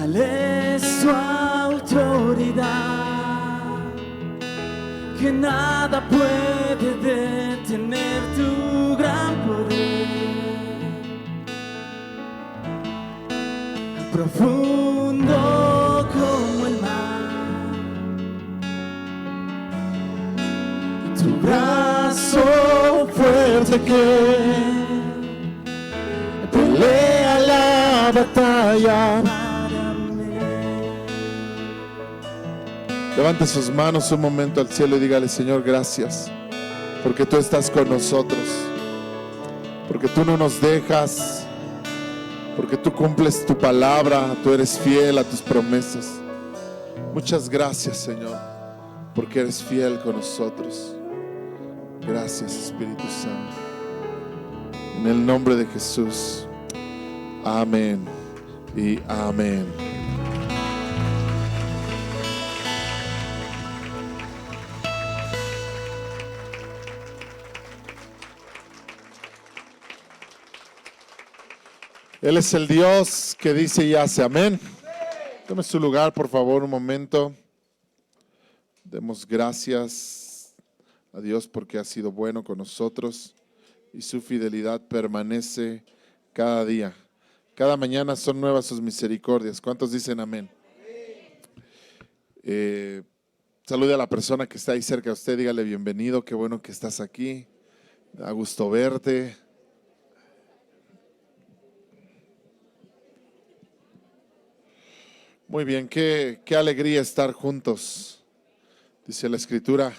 Tal es su autoridad, que nada puede detener tu gran poder. Profundo como el mar, tu brazo fuerte que pelea la batalla para mí. Levante sus manos un momento al cielo y dígale: Señor, gracias, porque tú estás con nosotros, porque tú no nos dejas, porque tú cumples tu palabra, tú eres fiel a tus promesas. Muchas gracias, Señor, porque eres fiel con nosotros. Gracias, Espíritu Santo. En el nombre de Jesús. Amén y amén. Él es el Dios que dice y hace. Amén. Tome su lugar, por favor, un momento. Demos gracias a Dios porque ha sido bueno con nosotros y su fidelidad permanece cada día. Cada mañana son nuevas sus misericordias. ¿Cuántos dicen amén? Salude a la persona que está ahí cerca de usted. Dígale: bienvenido, qué bueno que estás aquí. Da gusto verte. Muy bien, qué alegría estar juntos. Dice la Escritura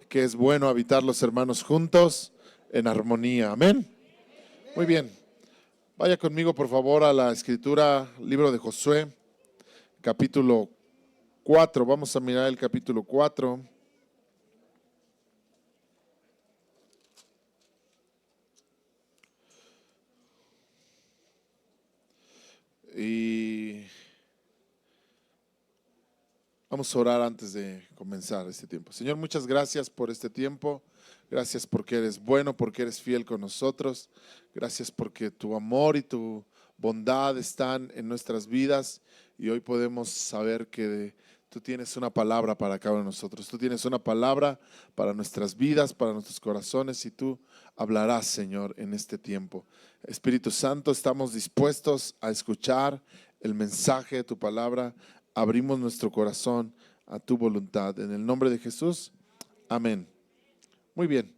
que es bueno habitar los hermanos juntos en armonía. Amén. Muy bien. Vaya conmigo, por favor, a la Escritura, libro de Josué, capítulo 4. Vamos a mirar el capítulo 4. Y vamos a orar antes de comenzar este tiempo. Señor, muchas gracias por este tiempo. Gracias porque eres bueno, porque eres fiel con nosotros. Gracias porque tu amor y tu bondad están en nuestras vidas. Y hoy podemos saber que tú tienes una palabra para cada uno de nosotros. Tú tienes una palabra para nuestras vidas, para nuestros corazones. Y tú hablarás, Señor, en este tiempo. Espíritu Santo, estamos dispuestos a escuchar el mensaje de tu palabra. Abrimos nuestro corazón a tu voluntad. En el nombre de Jesús, amén. Muy bien.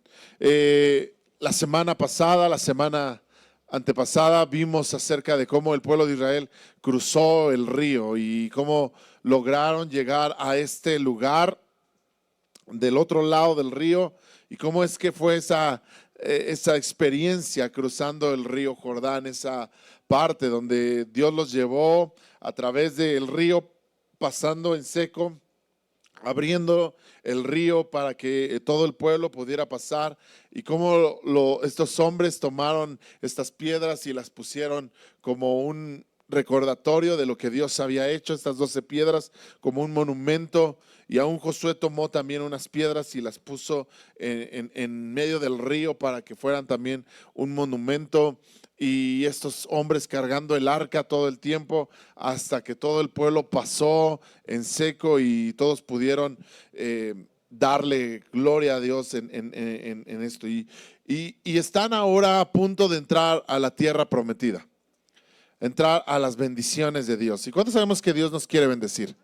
La semana pasada, la semana antepasada, vimos acerca de cómo el pueblo de Israel cruzó el río y cómo lograron llegar a este lugar del otro lado del río y cómo es que fue esa experiencia cruzando el río Jordán, esa parte donde Dios los llevó a través del río, pasando en seco, abriendo el río para que todo el pueblo pudiera pasar, y cómo estos hombres tomaron estas piedras y las pusieron como un recordatorio de lo que Dios había hecho, estas 12 piedras como un monumento. Y aún Josué tomó también unas piedras y las puso en medio del río para que fueran también un monumento. Y estos hombres cargando el arca todo el tiempo hasta que todo el pueblo pasó en seco y todos pudieron darle gloria a Dios en esto. Y están ahora a punto de entrar a la tierra prometida, entrar a las bendiciones de Dios. ¿Y cuántos sabemos que Dios nos quiere bendecir?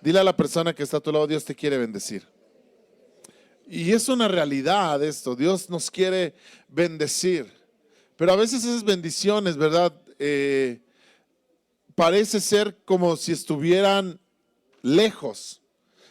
Dile a la persona que está a tu lado: Dios te quiere bendecir. Y es una realidad esto, Dios nos quiere bendecir. Pero a veces esas bendiciones, ¿verdad? Parece ser como si estuvieran lejos.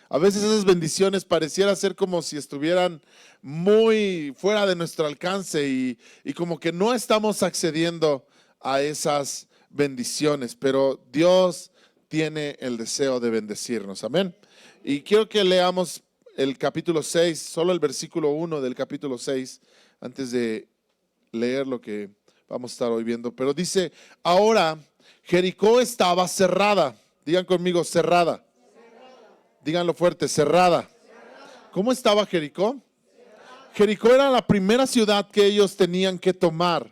A veces esas bendiciones pareciera ser como si estuvieran muy fuera de nuestro alcance y como que no estamos accediendo a esas bendiciones. Pero Dios tiene el deseo de bendecirnos. Amén. Y quiero que leamos el capítulo 6, solo el versículo 1 del capítulo 6, antes de leer lo que vamos a estar hoy viendo. Pero dice: ahora Jericó estaba cerrada. Digan conmigo: cerrada. Díganlo fuerte: cerrada. ¿Cómo estaba Jericó? Jericó era la primera ciudad que ellos tenían que tomar.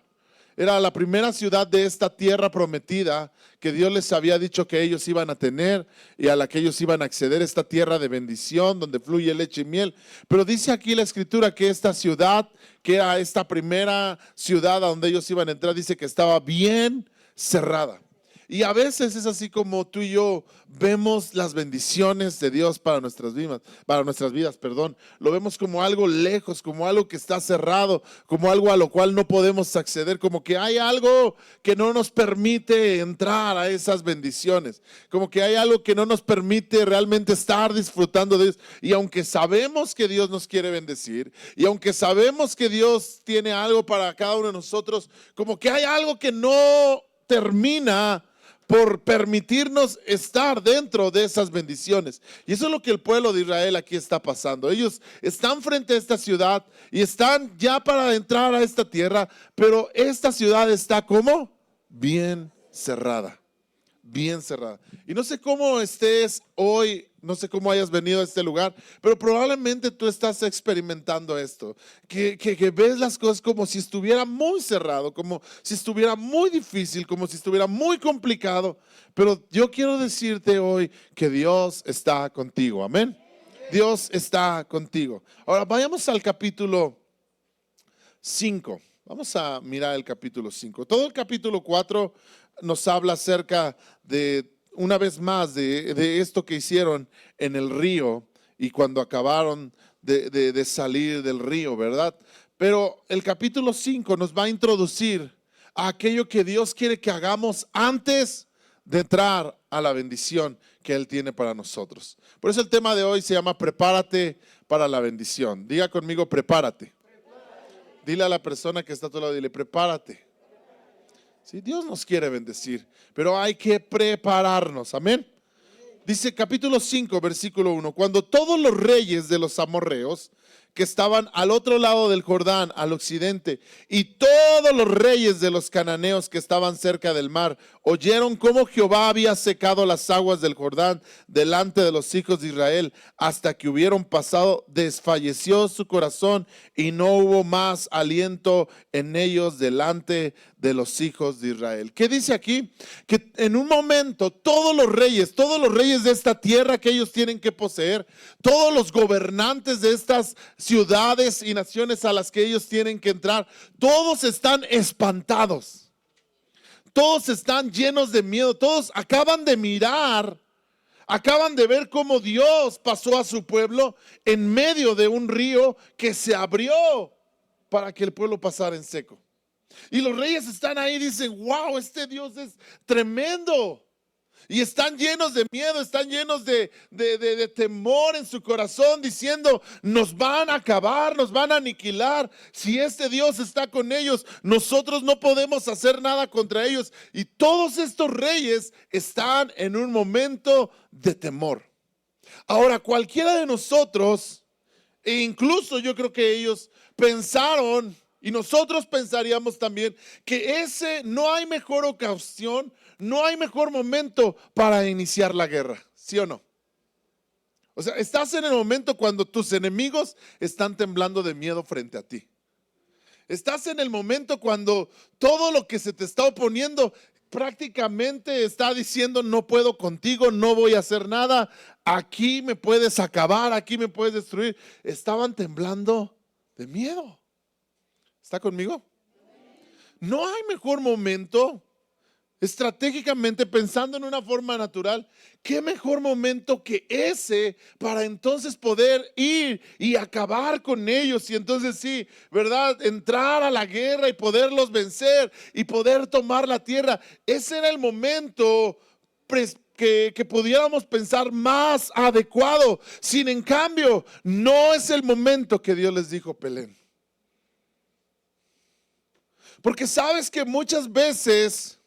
Era la primera ciudad de esta tierra prometida que Dios les había dicho que ellos iban a tener y a la que ellos iban a acceder, esta tierra de bendición donde fluye leche y miel. Pero dice aquí la escritura que esta ciudad, que era esta primera ciudad a donde ellos iban a entrar, dice que estaba bien cerrada. Y a veces es así como tú y yo vemos las bendiciones de Dios para nuestras vidas, perdón. Lo vemos como algo lejos, como algo que está cerrado, como algo a lo cual no podemos acceder, como que hay algo que no nos permite entrar a esas bendiciones, como que hay algo que no nos permite realmente estar disfrutando de Dios. Y aunque sabemos que Dios nos quiere bendecir, y aunque sabemos que Dios tiene algo para cada uno de nosotros, como que hay algo que no termina por permitirnos estar dentro de esas bendiciones. Y eso es lo que el pueblo de Israel aquí está pasando. Ellos están frente a esta ciudad y están ya para entrar a esta tierra, pero esta ciudad está como bien cerrada. Bien cerrada. Y no sé cómo estés hoy, no sé cómo hayas venido a este lugar, pero probablemente tú estás experimentando esto, que ves las cosas como si estuviera muy cerrado, como si estuviera muy difícil, como si estuviera muy complicado. Pero yo quiero decirte hoy que Dios está contigo, amén. Dios está contigo. Ahora vayamos al capítulo 5. Vamos a mirar el capítulo 5. Todo el capítulo 4 nos habla acerca de, una vez más, de esto que hicieron en el río y cuando acabaron de salir del río, ¿verdad? Pero el capítulo 5 nos va a introducir a aquello que Dios quiere que hagamos antes de entrar a la bendición que Él tiene para nosotros. Por eso el tema de hoy se llama Prepárate para la bendición. Diga conmigo, prepárate. Dile a la persona que está a tu lado, dile, prepárate. Sí, Dios nos quiere bendecir, pero hay que prepararnos, amén. Dice capítulo 5, versículo 1, cuando todos los reyes de los amorreos que estaban al otro lado del Jordán, al occidente, y todos los reyes de los cananeos que estaban cerca del mar, oyeron cómo Jehová había secado las aguas del Jordán delante de los hijos de Israel, hasta que hubieron pasado, desfalleció su corazón y no hubo más aliento en ellos delante de los hijos de Israel. ¿Qué dice aquí? Que en un momento todos los reyes de esta tierra que ellos tienen que poseer, todos los gobernantes de estas ciudades y naciones a las que ellos tienen que entrar, todos están espantados. Todos están llenos de miedo, todos acaban de mirar, acaban de ver cómo Dios pasó a su pueblo en medio de un río que se abrió para que el pueblo pasara en seco. Y los reyes están ahí y dicen, wow, este Dios es tremendo. Y están llenos de miedo, están llenos de temor en su corazón, diciendo, nos van a acabar, nos van a aniquilar. Si este Dios está con ellos, nosotros no podemos hacer nada contra ellos. Y todos estos reyes están en un momento de temor. Ahora, cualquiera de nosotros, e incluso yo creo que ellos pensaron, y nosotros pensaríamos también, que ese no hay mejor ocasión, no hay mejor momento para iniciar la guerra, ¿sí o no? O sea, estás en el momento cuando tus enemigos están temblando de miedo frente a ti. Estás en el momento cuando todo lo que se te está oponiendo prácticamente está diciendo, no puedo contigo, no voy a hacer nada, aquí me puedes acabar, aquí me puedes destruir. Estaban temblando de miedo. ¿Está conmigo? No hay mejor momento, estratégicamente pensando en una forma natural, qué mejor momento que ese para entonces poder ir y acabar con ellos y entonces sí, ¿verdad? Entrar a la guerra y poderlos vencer y poder tomar la tierra. Ese era el momento que pudiéramos pensar más adecuado. Sin en cambio, no es el momento que Dios les dijo, peleen. Porque sabes que muchas veces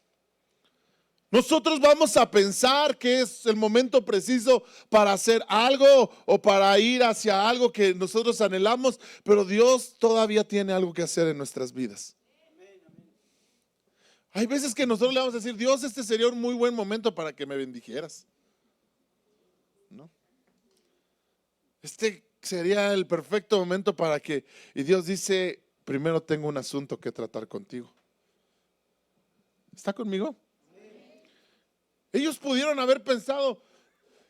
nosotros vamos a pensar que es el momento preciso para hacer algo o para ir hacia algo que nosotros anhelamos, pero Dios todavía tiene algo que hacer en nuestras vidas. Hay veces que nosotros le vamos a decir, Dios, este sería un muy buen momento para que me bendijeras, ¿no? Este sería el perfecto momento para que, y Dios dice, primero tengo un asunto que tratar contigo. ¿Está conmigo? Ellos pudieron haber pensado,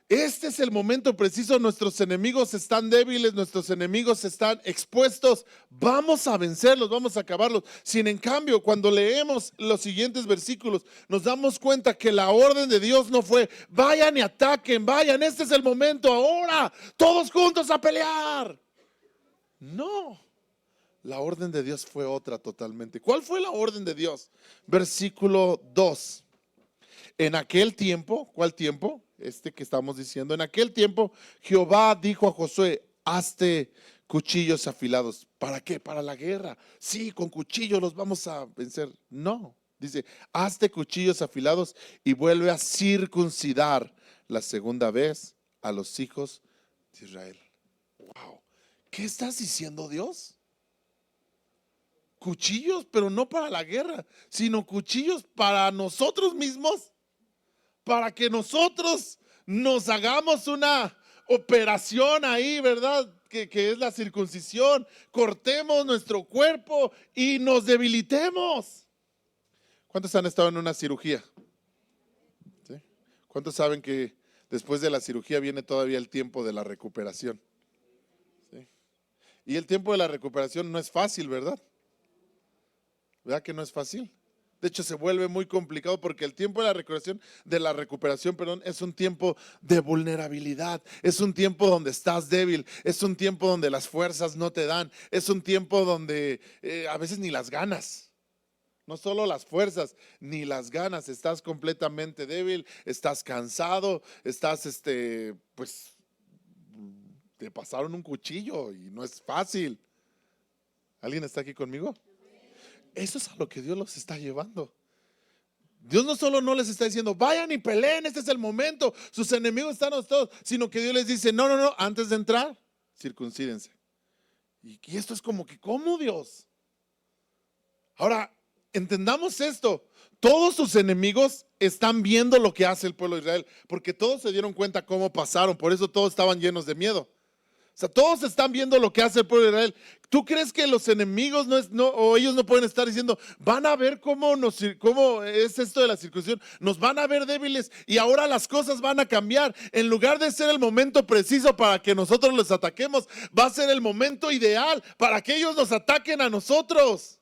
este es el momento preciso, nuestros enemigos están débiles, nuestros enemigos están expuestos, vamos a vencerlos, vamos a acabarlos. Sin en cambio, cuando leemos los siguientes versículos, nos damos cuenta que la orden de Dios no fue, vayan y ataquen, vayan, este es el momento, ahora, todos juntos a pelear. No, la orden de Dios fue otra totalmente. ¿Cuál fue la orden de Dios? Versículo 2. En aquel tiempo, ¿cuál tiempo? Este que estamos diciendo. En aquel tiempo Jehová dijo a Josué, hazte cuchillos afilados. ¿Para qué? Para la guerra. Sí, con cuchillos los vamos a vencer. No, dice, hazte cuchillos afilados y vuelve a circuncidar la segunda vez a los hijos de Israel. Wow, ¿qué estás diciendo, Dios? Cuchillos, pero no para la guerra, sino cuchillos para nosotros mismos. Para que nosotros nos hagamos una operación ahí, ¿verdad? Que es la circuncisión, cortemos nuestro cuerpo y nos debilitemos. ¿Cuántos han estado en una cirugía? ¿Sí? ¿Cuántos saben que después de la cirugía viene todavía el tiempo de la recuperación? ¿Sí? Y el tiempo de la recuperación no es fácil, ¿verdad? ¿Verdad que no es fácil? De hecho, se vuelve muy complicado porque el tiempo de la recuperación, es un tiempo de vulnerabilidad, es un tiempo donde estás débil, es un tiempo donde las fuerzas no te dan, es un tiempo donde a veces ni las ganas, no solo las fuerzas, ni las ganas, estás completamente débil, estás cansado, estás, pues, te pasaron un cuchillo y no es fácil. ¿Alguien está aquí conmigo? Eso es a lo que Dios los está llevando. Dios no solo no les está diciendo, vayan y peleen, este es el momento, sus enemigos están todos, sino que Dios les dice, no, antes de entrar, circuncídense. Y esto es como que, ¿cómo, Dios? Ahora, entendamos esto, todos sus enemigos están viendo lo que hace el pueblo de Israel, porque todos se dieron cuenta cómo pasaron, por eso todos estaban llenos de miedo. O sea, todos están viendo lo que hace el pueblo de Israel. ¿Tú crees que los enemigos o ellos no pueden estar diciendo, van a ver cómo es esto de la circuncisión? Nos van a ver débiles y ahora las cosas van a cambiar. En lugar de ser el momento preciso para que nosotros los ataquemos, va a ser el momento ideal para que ellos nos ataquen a nosotros.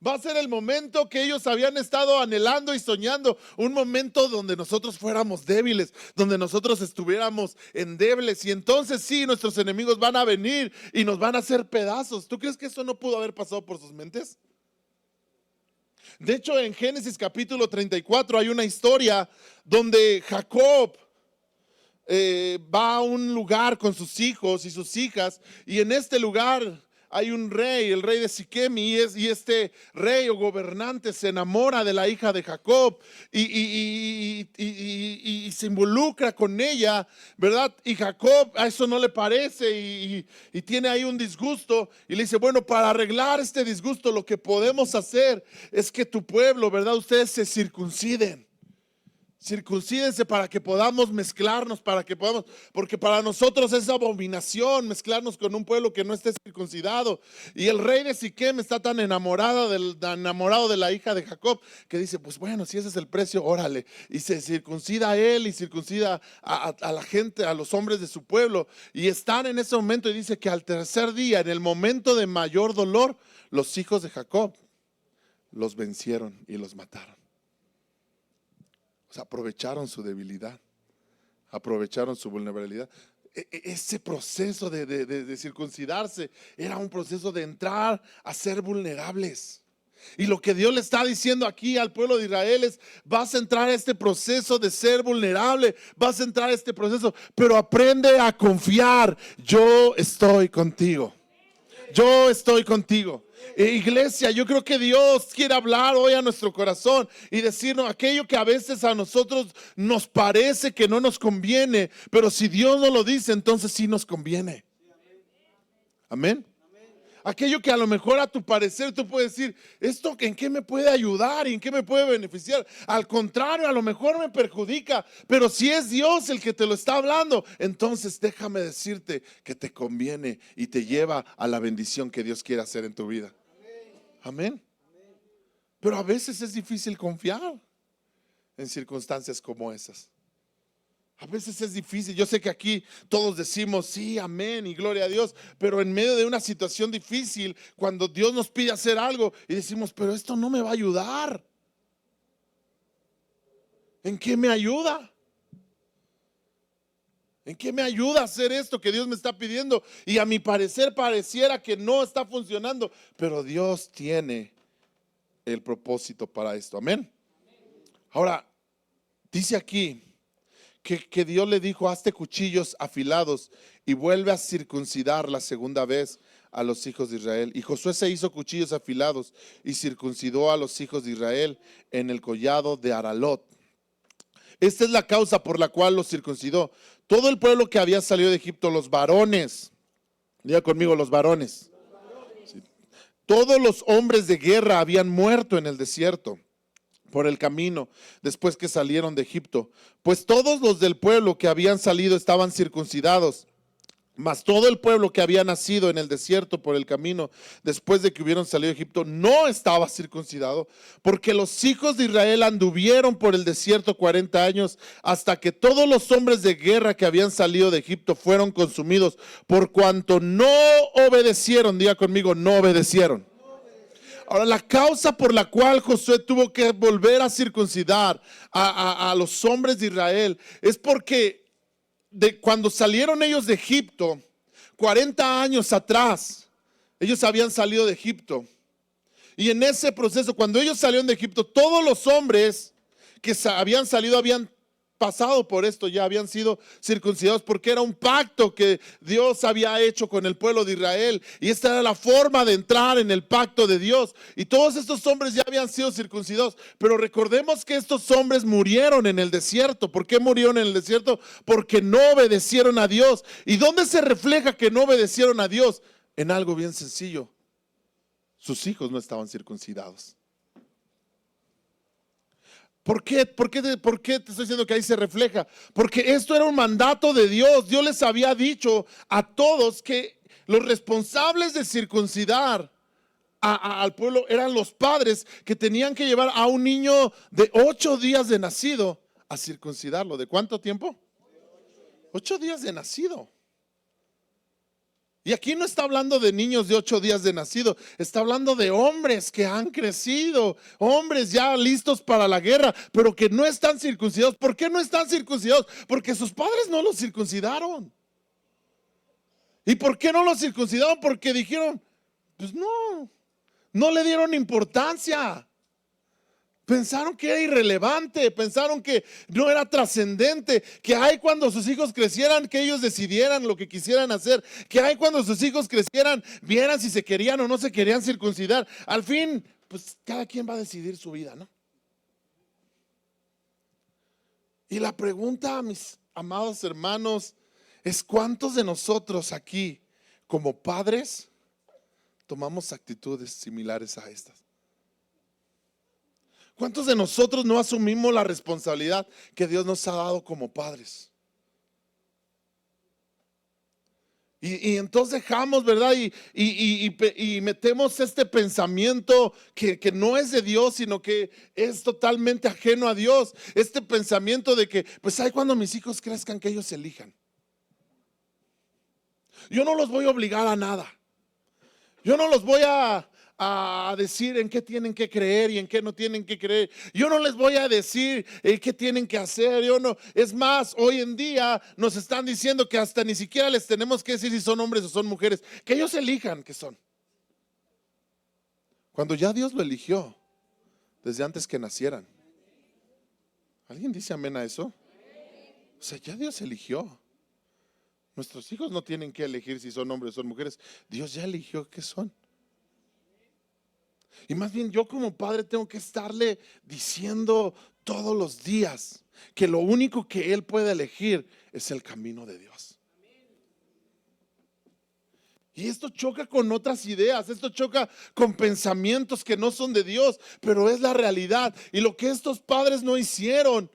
Va a ser el momento que ellos habían estado anhelando y soñando, un momento donde nosotros fuéramos débiles, donde nosotros estuviéramos endebles y entonces sí, nuestros enemigos van a venir y nos van a hacer pedazos. ¿Tú crees que eso no pudo haber pasado por sus mentes? De hecho, en Génesis capítulo 34 hay una historia donde Jacob va a un lugar con sus hijos y sus hijas y en este lugar hay un rey, el rey de Siquem, y este rey o gobernante se enamora de la hija de Jacob y se involucra con ella, ¿verdad? Y Jacob a eso no le parece y tiene ahí un disgusto y le dice, bueno, para arreglar este disgusto lo que podemos hacer es que tu pueblo, ¿verdad? Ustedes se circunciden. Circuncídense para que podamos mezclarnos, porque para nosotros es abominación mezclarnos con un pueblo que no esté circuncidado. Y el rey de Siquem está tan enamorado de la hija de Jacob que dice, pues bueno, si ese es el precio, órale. Y se circuncida a él y circuncida a la gente, a los hombres de su pueblo. Y están en ese momento y dice que al tercer día, en el momento de mayor dolor, los hijos de Jacob los vencieron y los mataron. Aprovecharon su debilidad, aprovecharon su vulnerabilidad. Ese proceso de circuncidarse era un proceso de entrar a ser vulnerables. Y lo que Dios le está diciendo aquí al pueblo de Israel es, vas a entrar a este proceso de ser vulnerable, vas a entrar a este proceso, pero aprende a confiar, yo estoy contigo. Yo estoy contigo. Iglesia, yo creo que Dios quiere hablar hoy a nuestro corazón y decirnos aquello que a veces a nosotros nos parece que no nos conviene, pero si Dios no lo dice, entonces sí nos conviene. Amén. Aquello que a lo mejor a tu parecer tú puedes decir, ¿esto en qué me puede ayudar y en qué me puede beneficiar? Al contrario, a lo mejor me perjudica, pero si es Dios el que te lo está hablando, entonces déjame decirte que te conviene y te lleva a la bendición que Dios quiere hacer en tu vida. Amén. Pero a veces es difícil confiar en circunstancias como esas. A veces es difícil. Yo sé que aquí todos decimos sí, amén y gloria a Dios, pero en medio de una situación difícil, cuando Dios nos pide hacer algo y decimos, pero esto no me va a ayudar. ¿En qué me ayuda? ¿En qué me ayuda a hacer esto que Dios me está pidiendo? Y a mi parecer pareciera que no está funcionando, pero Dios tiene el propósito para esto. Amén. Ahora, dice aquí que Dios le dijo, hazte cuchillos afilados y vuelve a circuncidar la segunda vez a los hijos de Israel. Y Josué se hizo cuchillos afilados y circuncidó a los hijos de Israel en el collado de Aralot. Esta es la causa por la cual los circuncidó. Todo el pueblo que había salido de Egipto, los varones, diga conmigo, los varones. Sí. Todos los hombres de guerra habían muerto en el desierto por el camino después que salieron de Egipto, pues todos los del pueblo que habían salido estaban circuncidados, mas todo el pueblo que había nacido en el desierto por el camino después de que hubieron salido de Egipto no estaba circuncidado, porque los hijos de Israel anduvieron por el desierto 40 años hasta que todos los hombres de guerra que habían salido de Egipto fueron consumidos, por cuanto no obedecieron. Diga conmigo, no obedecieron. Ahora, la causa por la cual Josué tuvo que volver a circuncidar a los hombres de Israel es porque cuando salieron ellos de Egipto, 40 años atrás, ellos habían salido de Egipto. Y en ese proceso, cuando ellos salieron de Egipto, todos los hombres que habían salido habían pasado por esto, ya habían sido circuncidados, porque era un pacto que Dios había hecho con el pueblo de Israel, y esta era la forma de entrar en el pacto de Dios. Y todos estos hombres ya habían sido circuncidados, pero recordemos que estos hombres murieron en el desierto. ¿Por qué murieron en el desierto? Porque no obedecieron a Dios. ¿Y dónde se refleja que no obedecieron a Dios? En algo bien sencillo: sus hijos no estaban circuncidados. ¿Por qué te estoy diciendo que ahí se refleja? Porque esto era un mandato de Dios. Dios les había dicho a todos que los responsables de circuncidar al pueblo eran los padres, que tenían que llevar a un niño de 8 días de nacido a circuncidarlo. ¿De cuánto tiempo? 8 días de nacido. Y aquí no está hablando de niños de 8 días de nacido, está hablando de hombres que han crecido, hombres ya listos para la guerra, pero que no están circuncidados. ¿Por qué no están circuncidados? Porque sus padres no los circuncidaron. ¿Y por qué no los circuncidaron? Porque dijeron, pues no le dieron importancia. Pensaron que era irrelevante, pensaron que no era trascendente, que hay cuando sus hijos crecieran, que ellos decidieran lo que quisieran hacer, que hay cuando sus hijos crecieran, vieran si se querían o no se querían circuncidar. Al fin, pues cada quien va a decidir su vida, ¿no? Y la pregunta, mis amados hermanos, es: ¿cuántos de nosotros aquí, como padres, tomamos actitudes similares a estas? ¿Cuántos de nosotros no asumimos la responsabilidad que Dios nos ha dado como padres? Y entonces dejamos, ¿verdad? Y metemos este pensamiento que no es de Dios, sino que es totalmente ajeno a Dios. Este pensamiento de que, pues, ay, cuando mis hijos crezcan, que ellos elijan. Yo no los voy a obligar a nada. Yo no los voy a decir en qué tienen que creer y en qué no tienen que creer. Yo no les voy a decir qué tienen que hacer. Yo no. Es más, hoy en día nos están diciendo que hasta ni siquiera les tenemos que decir si son hombres o son mujeres, que ellos elijan qué son, cuando ya Dios lo eligió desde antes que nacieran. ¿Alguien dice amén a eso? O sea, ya Dios eligió. Nuestros hijos no tienen que elegir si son hombres o son mujeres. Dios ya eligió qué son. Y más bien, yo como padre tengo que estarle diciendo todos los días que lo único que él puede elegir es el camino de Dios. Y esto choca con otras ideas, esto choca con pensamientos que no son de Dios, pero es la realidad. Y lo que estos padres no hicieron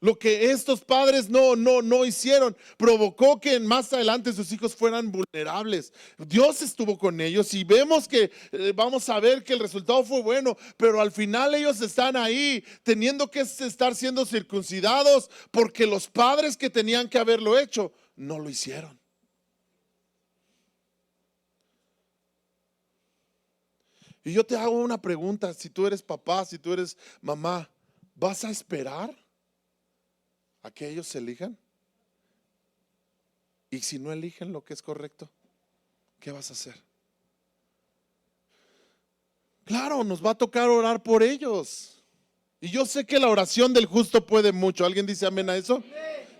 Lo que estos padres no hicieron provocó que más adelante sus hijos fueran vulnerables. Dios estuvo con ellos y vemos que vamos a ver que el resultado fue bueno, pero al final ellos están ahí teniendo que estar siendo circuncidados porque los padres que tenían que haberlo hecho no lo hicieron. Y yo te hago una pregunta: si tú eres papá, si tú eres mamá, ¿vas a esperar a que ellos elijan? Y si no eligen lo que es correcto, ¿qué vas a hacer? Claro, nos va a tocar orar por ellos. Y yo sé que la oración del justo puede mucho. ¿Alguien dice amén a eso?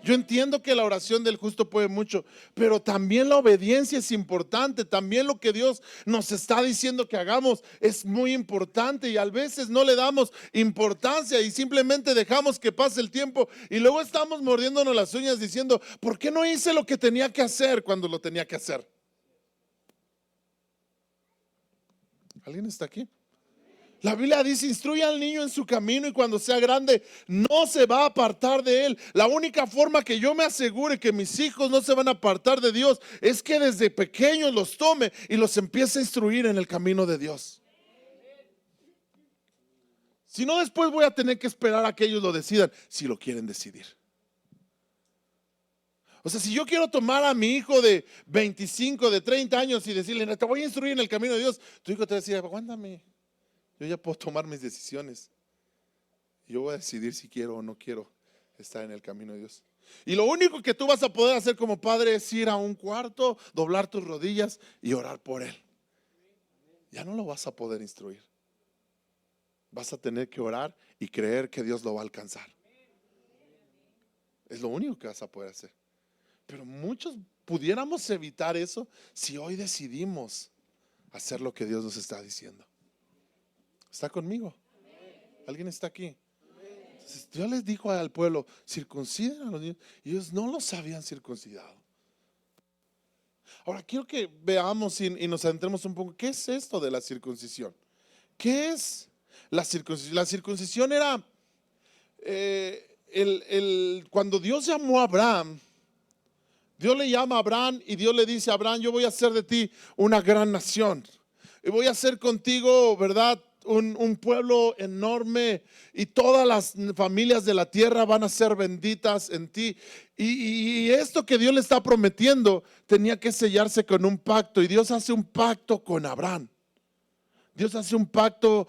Yo entiendo que la oración del justo puede mucho, pero también la obediencia es importante. También lo que Dios nos está diciendo que hagamos es muy importante, y a veces no le damos importancia y simplemente dejamos que pase el tiempo y luego estamos mordiéndonos las uñas diciendo: ¿por qué no hice lo que tenía que hacer cuando lo tenía que hacer? ¿Alguien está aquí? La Biblia dice: instruye al niño en su camino y cuando sea grande no se va a apartar de él. La única forma que yo me asegure que mis hijos no se van a apartar de Dios es que desde pequeños los tome y los empiece a instruir en el camino de Dios. Si no, después voy a tener que esperar a que ellos lo decidan, si lo quieren decidir. O sea, si yo quiero tomar a mi hijo de 25, de 30 años y decirle: te voy a instruir en el camino de Dios, tu hijo te va a decir: aguántame, yo ya puedo tomar mis decisiones. Yo voy a decidir si quiero o no quiero estar en el camino de Dios. Y lo único que tú vas a poder hacer como padre es ir a un cuarto, doblar tus rodillas y orar por él. Ya no lo vas a poder instruir. Vas a tener que orar y creer que Dios lo va a alcanzar. Es lo único que vas a poder hacer. Pero muchos pudiéramos evitar eso si hoy decidimos hacer lo que Dios nos está diciendo. ¿Está conmigo? ¿Alguien está aquí? Entonces, Dios les dijo al pueblo: circunciden a los niños, y ellos no los habían circuncidado. Ahora quiero que veamos y nos adentremos un poco. ¿Qué es esto de la circuncisión? ¿Qué es la circuncisión? La circuncisión era cuando Dios llamó a Abraham. Dios le llama a Abraham y Dios le dice a Abraham: yo voy a hacer de ti una gran nación y voy a hacer contigo, ¿verdad?, un pueblo enorme, y todas las familias de la tierra van a ser benditas en ti. Y esto que Dios le está prometiendo tenía que sellarse con un pacto, y Dios hace un pacto con Abraham. Dios hace un pacto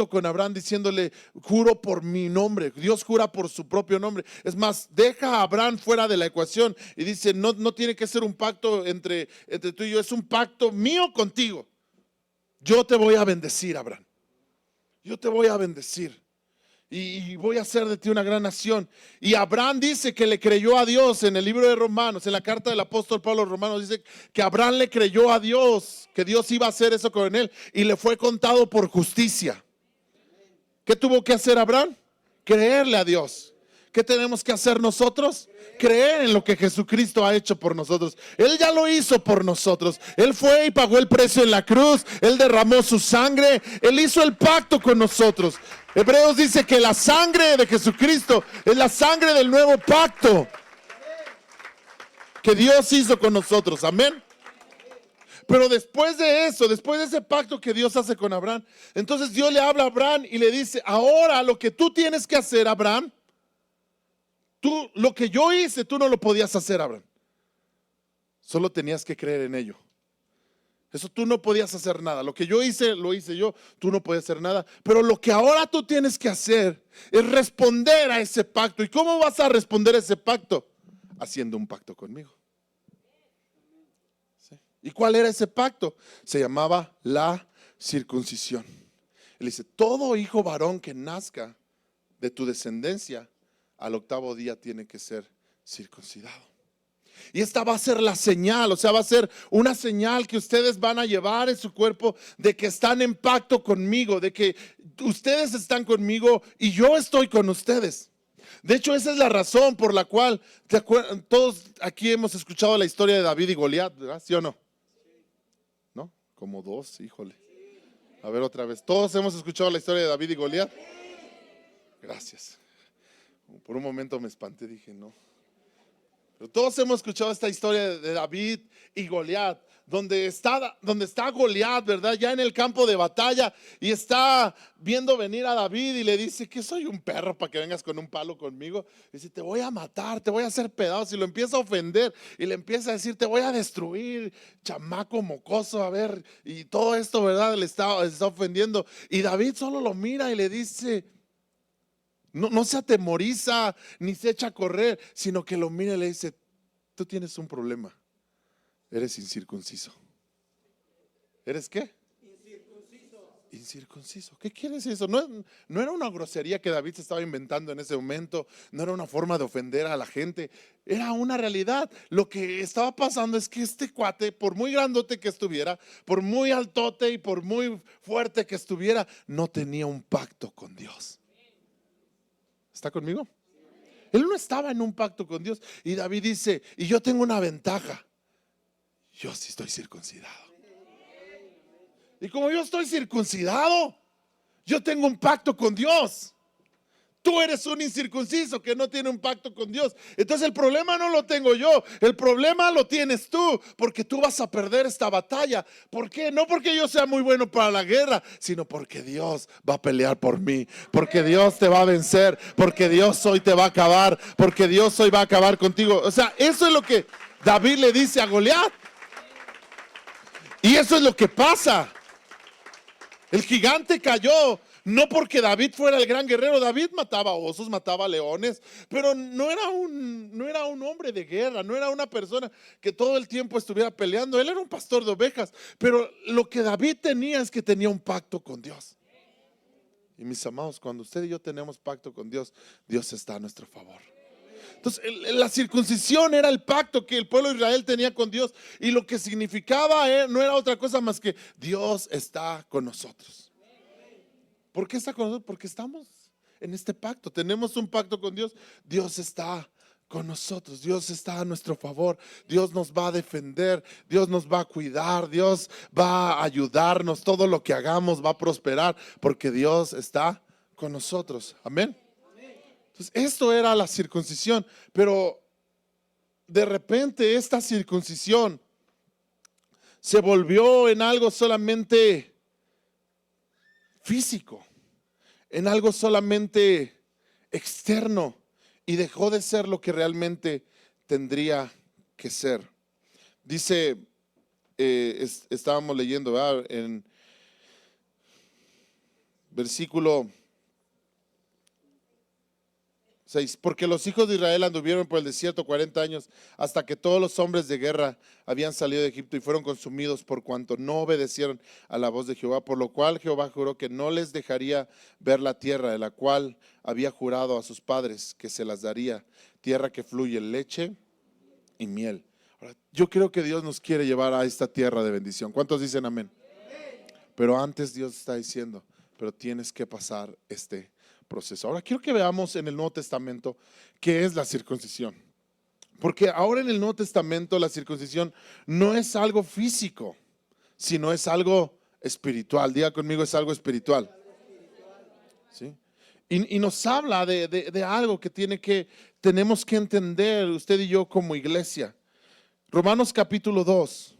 con Abraham diciéndole: juro por mi nombre. Dios jura por su propio nombre. Es más, deja a Abraham fuera de la ecuación y dice: no tiene que ser un pacto entre tú y yo, es un pacto mío contigo. Yo te voy a bendecir, Abraham. Yo te voy a bendecir y voy a hacer de ti una gran nación. Y Abraham dice que le creyó a Dios. En el libro de Romanos, en la carta del apóstol Pablo a los Romanos, dice que Abraham le creyó a Dios, que Dios iba a hacer eso con él, y le fue contado por justicia. ¿Qué tuvo que hacer Abraham? Creerle a Dios. ¿Qué tenemos que hacer nosotros? Creer en lo que Jesucristo ha hecho por nosotros. Él ya lo hizo por nosotros. Él fue y pagó el precio en la cruz. Él derramó su sangre. Él hizo el pacto con nosotros. Hebreos dice que la sangre de Jesucristo es la sangre del nuevo pacto que Dios hizo con nosotros. Amén. Pero después de eso, después de ese pacto que Dios hace con Abraham, entonces Dios le habla a Abraham y le dice: ahora lo que tú tienes que hacer, Abraham, lo que yo hice, tú no lo podías hacer, Abraham. Solo tenías que creer en ello. Eso tú no podías hacer nada. Lo que yo hice, lo hice yo. Tú no podías hacer nada. Pero lo que ahora tú tienes que hacer es responder a ese pacto. ¿Y cómo vas a responder a ese pacto? Haciendo un pacto conmigo. ¿Sí? ¿Y cuál era ese pacto? Se llamaba la circuncisión. Él dice: todo hijo varón que nazca de tu descendencia, al octavo día tiene que ser circuncidado. Y esta va a ser la señal, o sea, va a ser una señal que ustedes van a llevar en su cuerpo de que están en pacto conmigo, de que ustedes están conmigo y yo estoy con ustedes. De hecho, esa es la razón por la cual, todos aquí hemos escuchado la historia de David y Goliat, ¿verdad? ¿Sí o no? ¿No? Como dos, híjole. A ver otra vez. ¿Todos hemos escuchado la historia de David y Goliat? Gracias. Por un momento me espanté, dije no. Pero todos hemos escuchado esta historia de David y Goliat, donde está Goliat, ¿verdad? Ya en el campo de batalla y está viendo venir a David y le dice que soy un perro para que vengas con un palo conmigo. Dice, te voy a matar, te voy a hacer pedazos. Y lo empieza a ofender y le empieza a decir, te voy a destruir, chamaco mocoso, a ver. Y todo esto, ¿verdad? Le está ofendiendo. Y David solo lo mira y le dice, no se atemoriza ni se echa a correr, sino que lo mira y le dice, tú tienes un problema, eres incircunciso. ¿Eres qué? Incircunciso. ¿Qué quiere decir eso? No era una grosería que David se estaba inventando en ese momento, no era una forma de ofender a la gente, era una realidad. Lo que estaba pasando es que este cuate, por muy grandote que estuviera, por muy altote y por muy fuerte que estuviera, no tenía un pacto con Dios. ¿Está conmigo? Él no estaba en un pacto con Dios. Y David dice, y yo tengo una ventaja, yo sí estoy circuncidado. Y como yo estoy circuncidado, yo tengo un pacto con Dios. Tú eres un incircunciso que no tiene un pacto con Dios. Entonces el problema no lo tengo yo, el problema lo tienes tú, porque tú vas a perder esta batalla. ¿Por qué? No porque yo sea muy bueno para la guerra, sino porque Dios va a pelear por mí, porque Dios te va a vencer, porque Dios hoy te va a acabar, porque Dios hoy va a acabar contigo. O sea, eso es lo que David le dice a Goliat. Y eso es lo que pasa. El gigante cayó. No porque David fuera el gran guerrero. David mataba osos, mataba leones, pero no era un hombre de guerra, no era una persona que todo el tiempo estuviera peleando. Él era un pastor de ovejas, pero lo que David tenía es que tenía un pacto con Dios. Y mis amados, cuando usted y yo tenemos pacto con Dios, Dios está a nuestro favor. Entonces la circuncisión era el pacto que el pueblo de Israel tenía con Dios, y lo que significaba no era otra cosa más que Dios está con nosotros. ¿Por qué está con nosotros? Porque estamos en este pacto, tenemos un pacto con Dios. Dios está con nosotros, Dios está a nuestro favor, Dios nos va a defender, Dios nos va a cuidar, Dios va a ayudarnos, todo lo que hagamos va a prosperar porque Dios está con nosotros. Amén. Entonces, esto era la circuncisión, pero de repente esta circuncisión se volvió en algo solamente físico, en algo solamente externo, y dejó de ser lo que realmente tendría que ser. Dice, estábamos leyendo, ¿verdad? En versículo 6, porque los hijos de Israel anduvieron por el desierto 40 años hasta que todos los hombres de guerra habían salido de Egipto y fueron consumidos por cuanto no obedecieron a la voz de Jehová, por lo cual Jehová juró que no les dejaría ver la tierra de la cual había jurado a sus padres que se las daría, tierra que fluye leche y miel. Ahora, yo creo que Dios nos quiere llevar a esta tierra de bendición. ¿Cuántos dicen amén? Pero antes Dios está diciendo, pero tienes que pasar este proceso. Ahora quiero que veamos en el Nuevo Testamento qué es la circuncisión, porque ahora en el Nuevo Testamento la circuncisión no es algo físico, sino es algo espiritual. Diga conmigo, es algo espiritual. ¿Sí? Y nos habla de algo que tenemos que entender usted y yo como iglesia. Romanos capítulo 2.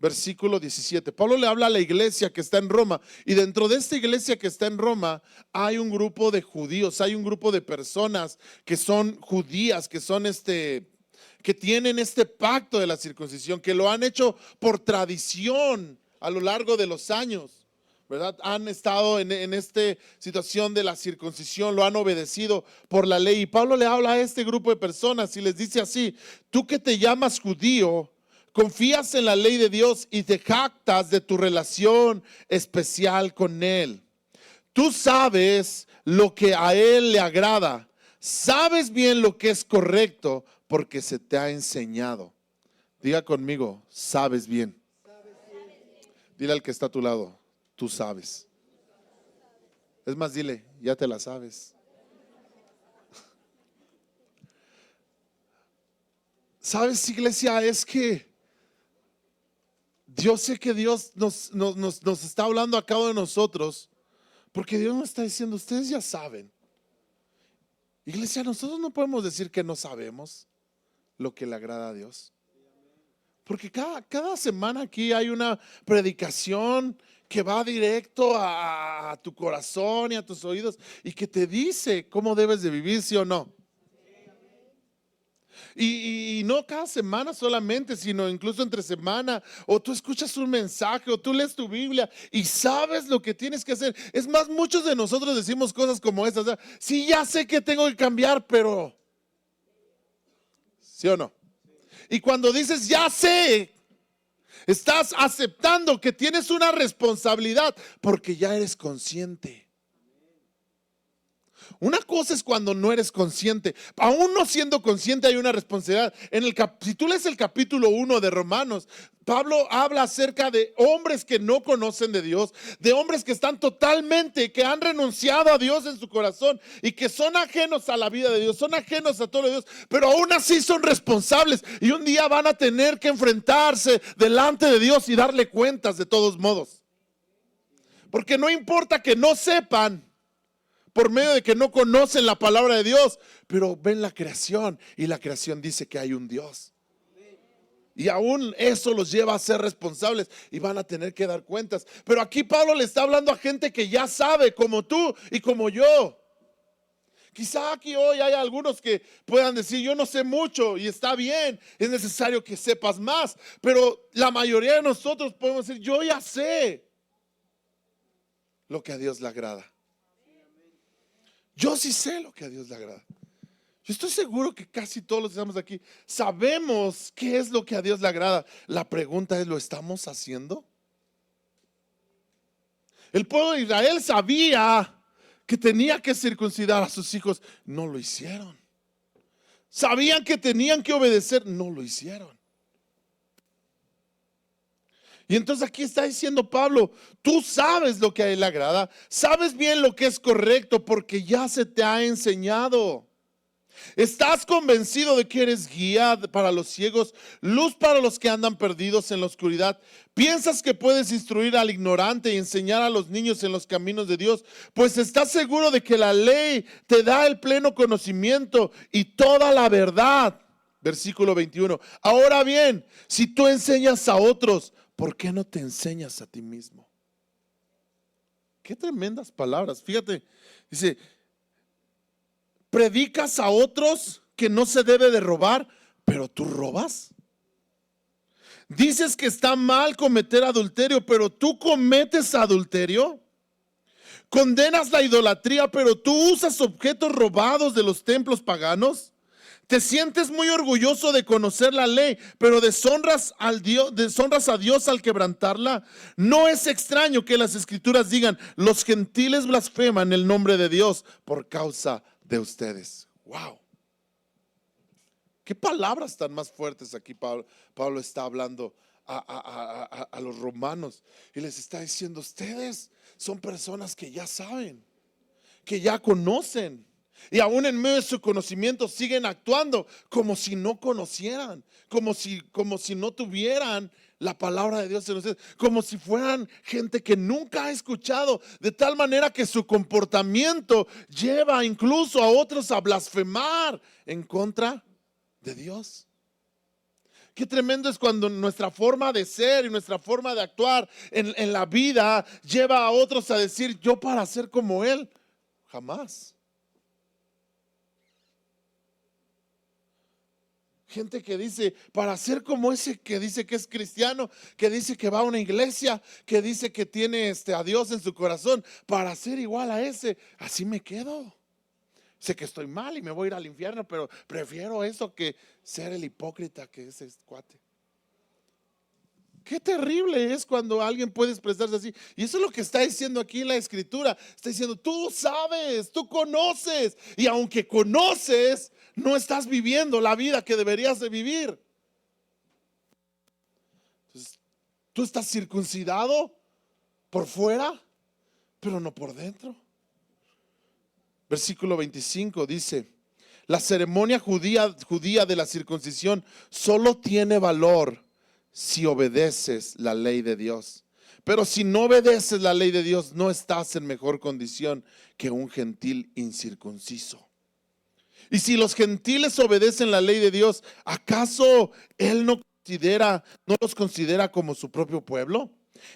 Versículo 17. Pablo le habla a la iglesia que está en Roma, y dentro de esta iglesia que está en Roma hay un grupo de judíos, hay un grupo de personas que son judías, que son que tienen este pacto de la circuncisión, que lo han hecho por tradición a lo largo de los años, ¿verdad? Han estado en esta situación de la circuncisión, lo han obedecido por la ley. Y Pablo le habla a este grupo de personas y les dice así: tú que te llamas judío, confías en la ley de Dios y te jactas de tu relación especial con Él. Tú sabes lo que a Él le agrada, sabes bien lo que es correcto porque se te ha enseñado. Diga conmigo, sabes bien. Dile al que está a tu lado, tú sabes. Es más, dile, ya te la sabes. ¿Sabes, iglesia? Es que yo sé que Dios nos está hablando a cada uno de nosotros, porque Dios nos está diciendo, ustedes ya saben, Iglesia, nosotros no podemos decir que no sabemos lo que le agrada a Dios. Porque cada semana aquí hay una predicación que va directo a tu corazón y a tus oídos y que te dice cómo debes de vivir, sí o no. Y no cada semana solamente, sino incluso entre semana, o tú escuchas un mensaje, o tú lees tu Biblia y sabes lo que tienes que hacer. Es más, muchos de nosotros decimos cosas como estas: sí, ya sé que tengo que cambiar, pero ¿sí o no? Y cuando dices ya sé, estás aceptando que tienes una responsabilidad porque ya eres consciente. Una cosa es cuando no eres consciente. Aún no siendo consciente hay una responsabilidad. Si tú lees el capítulo 1 de Romanos, Pablo habla acerca de hombres que no conocen de Dios, de hombres que están totalmente, que han renunciado a Dios en su corazón y que son ajenos a la vida de Dios, son ajenos a todo Dios, pero aún así son responsables y un día van a tener que enfrentarse delante de Dios y darle cuentas de todos modos. Porque no importa que no sepan, por medio de que no conocen la palabra de Dios, pero ven la creación y la creación dice que hay un Dios. Y aún eso los lleva a ser responsables y van a tener que dar cuentas. Pero aquí Pablo le está hablando a gente que ya sabe, como tú y como yo. Quizá aquí hoy hay algunos que puedan decir: yo no sé mucho, y está bien, es necesario que sepas más. Pero la mayoría de nosotros podemos decir: yo ya sé lo que a Dios le agrada. Yo sí sé lo que a Dios le agrada. Yo estoy seguro que casi todos los que estamos aquí sabemos qué es lo que a Dios le agrada. La pregunta es: ¿lo estamos haciendo? El pueblo de Israel sabía que tenía que circuncidar a sus hijos, no lo hicieron. Sabían que tenían que obedecer, no lo hicieron. Y entonces aquí está diciendo Pablo: tú sabes lo que a él le agrada, sabes bien lo que es correcto porque ya se te ha enseñado. Estás convencido de que eres guía para los ciegos, luz para los que andan perdidos en la oscuridad. Piensas que puedes instruir al ignorante y enseñar a los niños en los caminos de Dios, pues estás seguro de que la ley te da el pleno conocimiento y toda la verdad. Versículo 21. Ahora bien, si tú enseñas a otros, ¿por qué no te enseñas a ti mismo? Qué tremendas palabras. Fíjate, dice: predicas a otros que no se debe de robar, pero tú robas. Dices que está mal cometer adulterio, pero tú cometes adulterio. Condenas la idolatría, pero tú usas objetos robados de los templos paganos. Te sientes muy orgulloso de conocer la ley, pero deshonras a Dios al quebrantarla. No es extraño que las escrituras digan: los gentiles blasfeman el nombre de Dios por causa de ustedes. Wow. Qué palabras tan más fuertes aquí Pablo está hablando a los romanos y les está diciendo: ustedes son personas que ya saben, que ya conocen. Y aún en medio de su conocimiento siguen actuando como si no conocieran, como si no tuvieran la palabra de Dios en ustedes, como si fueran gente que nunca ha escuchado, de tal manera que su comportamiento lleva incluso a otros a blasfemar en contra de Dios. Qué tremendo es cuando nuestra forma de ser y nuestra forma de actuar en la vida lleva a otros a decir: yo para ser como él, jamás. Gente que dice: para ser como ese que dice que es cristiano, que dice que va a una iglesia, que dice que tiene a Dios en su corazón, para ser igual a ese, así me quedo. Sé que estoy mal y me voy a ir al infierno, pero prefiero eso que ser el hipócrita que es este cuate. Qué terrible es cuando alguien puede expresarse así. Y eso es lo que está diciendo aquí en la escritura. Está diciendo: tú sabes, tú conoces, y aunque conoces, no estás viviendo la vida que deberías de vivir. Entonces, tú estás circuncidado por fuera, pero no por dentro. Versículo 25 dice: la ceremonia judía de la circuncisión solo tiene valor si obedeces la ley de Dios. Pero si no obedeces la ley de Dios, no estás en mejor condición que un gentil incircunciso. Y si los gentiles obedecen la ley de Dios, ¿acaso Él no los considera como su propio pueblo?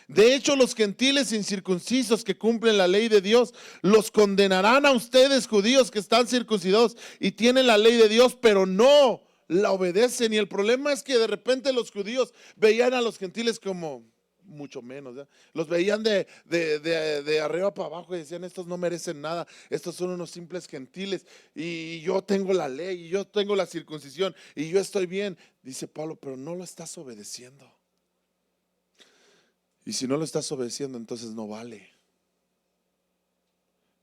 De hecho, los gentiles incircuncisos que cumplen la ley de Dios los condenarán a ustedes, judíos que están circuncidados y tienen la ley de Dios, pero no la obedecen. Y el problema es que de repente los judíos veían a los gentiles como mucho menos, ¿ya? Los veían de arriba para abajo y decían: estos no merecen nada, estos son unos simples gentiles, y yo tengo la ley, y yo tengo la circuncisión, y yo estoy bien. Dice Pablo: pero no lo estás obedeciendo. Y si no lo estás obedeciendo, entonces no vale.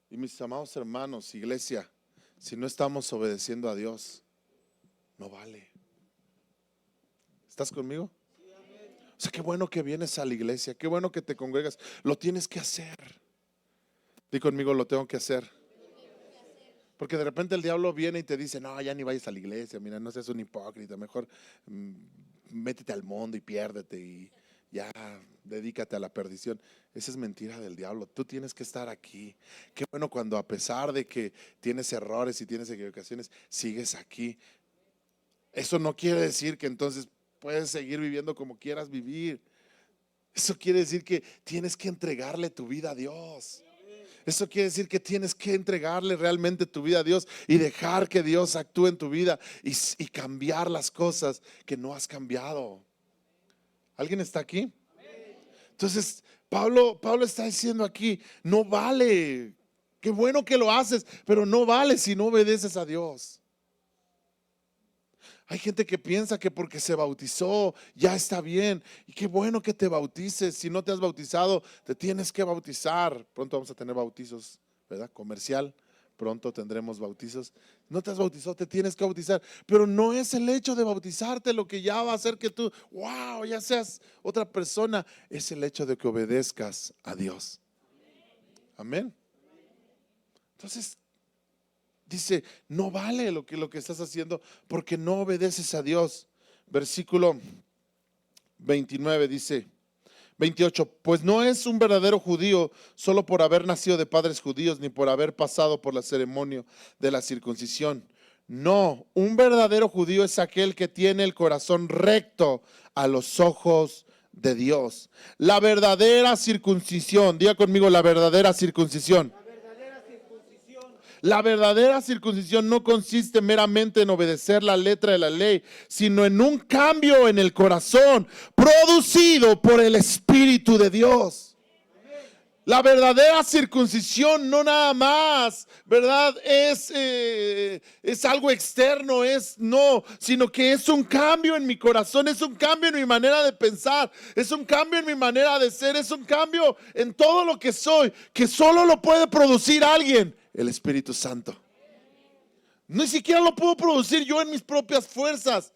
Y mis amados hermanos, iglesia, si no estamos obedeciendo a Dios, no vale. ¿Estás conmigo? O sea, qué bueno que vienes a la iglesia, qué bueno que te congregas. Lo tienes que hacer. Di conmigo: lo tengo que hacer. Porque de repente el diablo viene y te dice: no, ya ni vayas a la iglesia, mira, no seas un hipócrita, mejor métete al mundo y piérdete y ya dedícate a la perdición. Esa es mentira del diablo. Tú tienes que estar aquí. Qué bueno cuando, a pesar de que tienes errores y tienes equivocaciones, sigues aquí. Eso no quiere decir que entonces puedes seguir viviendo como quieras vivir. Eso quiere decir que tienes que entregarle tu vida a Dios. Eso quiere decir que tienes que entregarle realmente tu vida a Dios y dejar que Dios actúe en tu vida y cambiar las cosas que no has cambiado. ¿Alguien está aquí? Entonces Pablo está diciendo aquí: no vale. Qué bueno que lo haces, pero no vale si no obedeces a Dios. Hay gente que piensa que porque se bautizó ya está bien. Y qué bueno que te bautices. Si no te has bautizado, te tienes que bautizar. Pronto vamos a tener bautizos, ¿verdad? Comercial. Pronto tendremos bautizos. No te has bautizado, te tienes que bautizar. Pero no es el hecho de bautizarte lo que ya va a hacer que tú, wow, ya seas otra persona. Es el hecho de que obedezcas a Dios. Amén. Entonces dice: no vale lo que estás haciendo porque no obedeces a Dios. Versículo 29 dice, 28: pues no es un verdadero judío solo por haber nacido de padres judíos, ni por haber pasado por la ceremonia de la circuncisión. No, un verdadero judío es aquel que tiene el corazón recto a los ojos de Dios. La verdadera circuncisión, diga conmigo: la verdadera circuncisión. La verdadera circuncisión no consiste meramente en obedecer la letra de la ley, sino en un cambio en el corazón producido por el Espíritu de Dios. La verdadera circuncisión no nada más, ¿verdad? Es algo externo, sino que es un cambio en mi corazón, es un cambio en mi manera de pensar, es un cambio en mi manera de ser, es un cambio en todo lo que soy, que solo lo puede producir alguien: el Espíritu Santo. Ni siquiera lo puedo producir yo en mis propias fuerzas.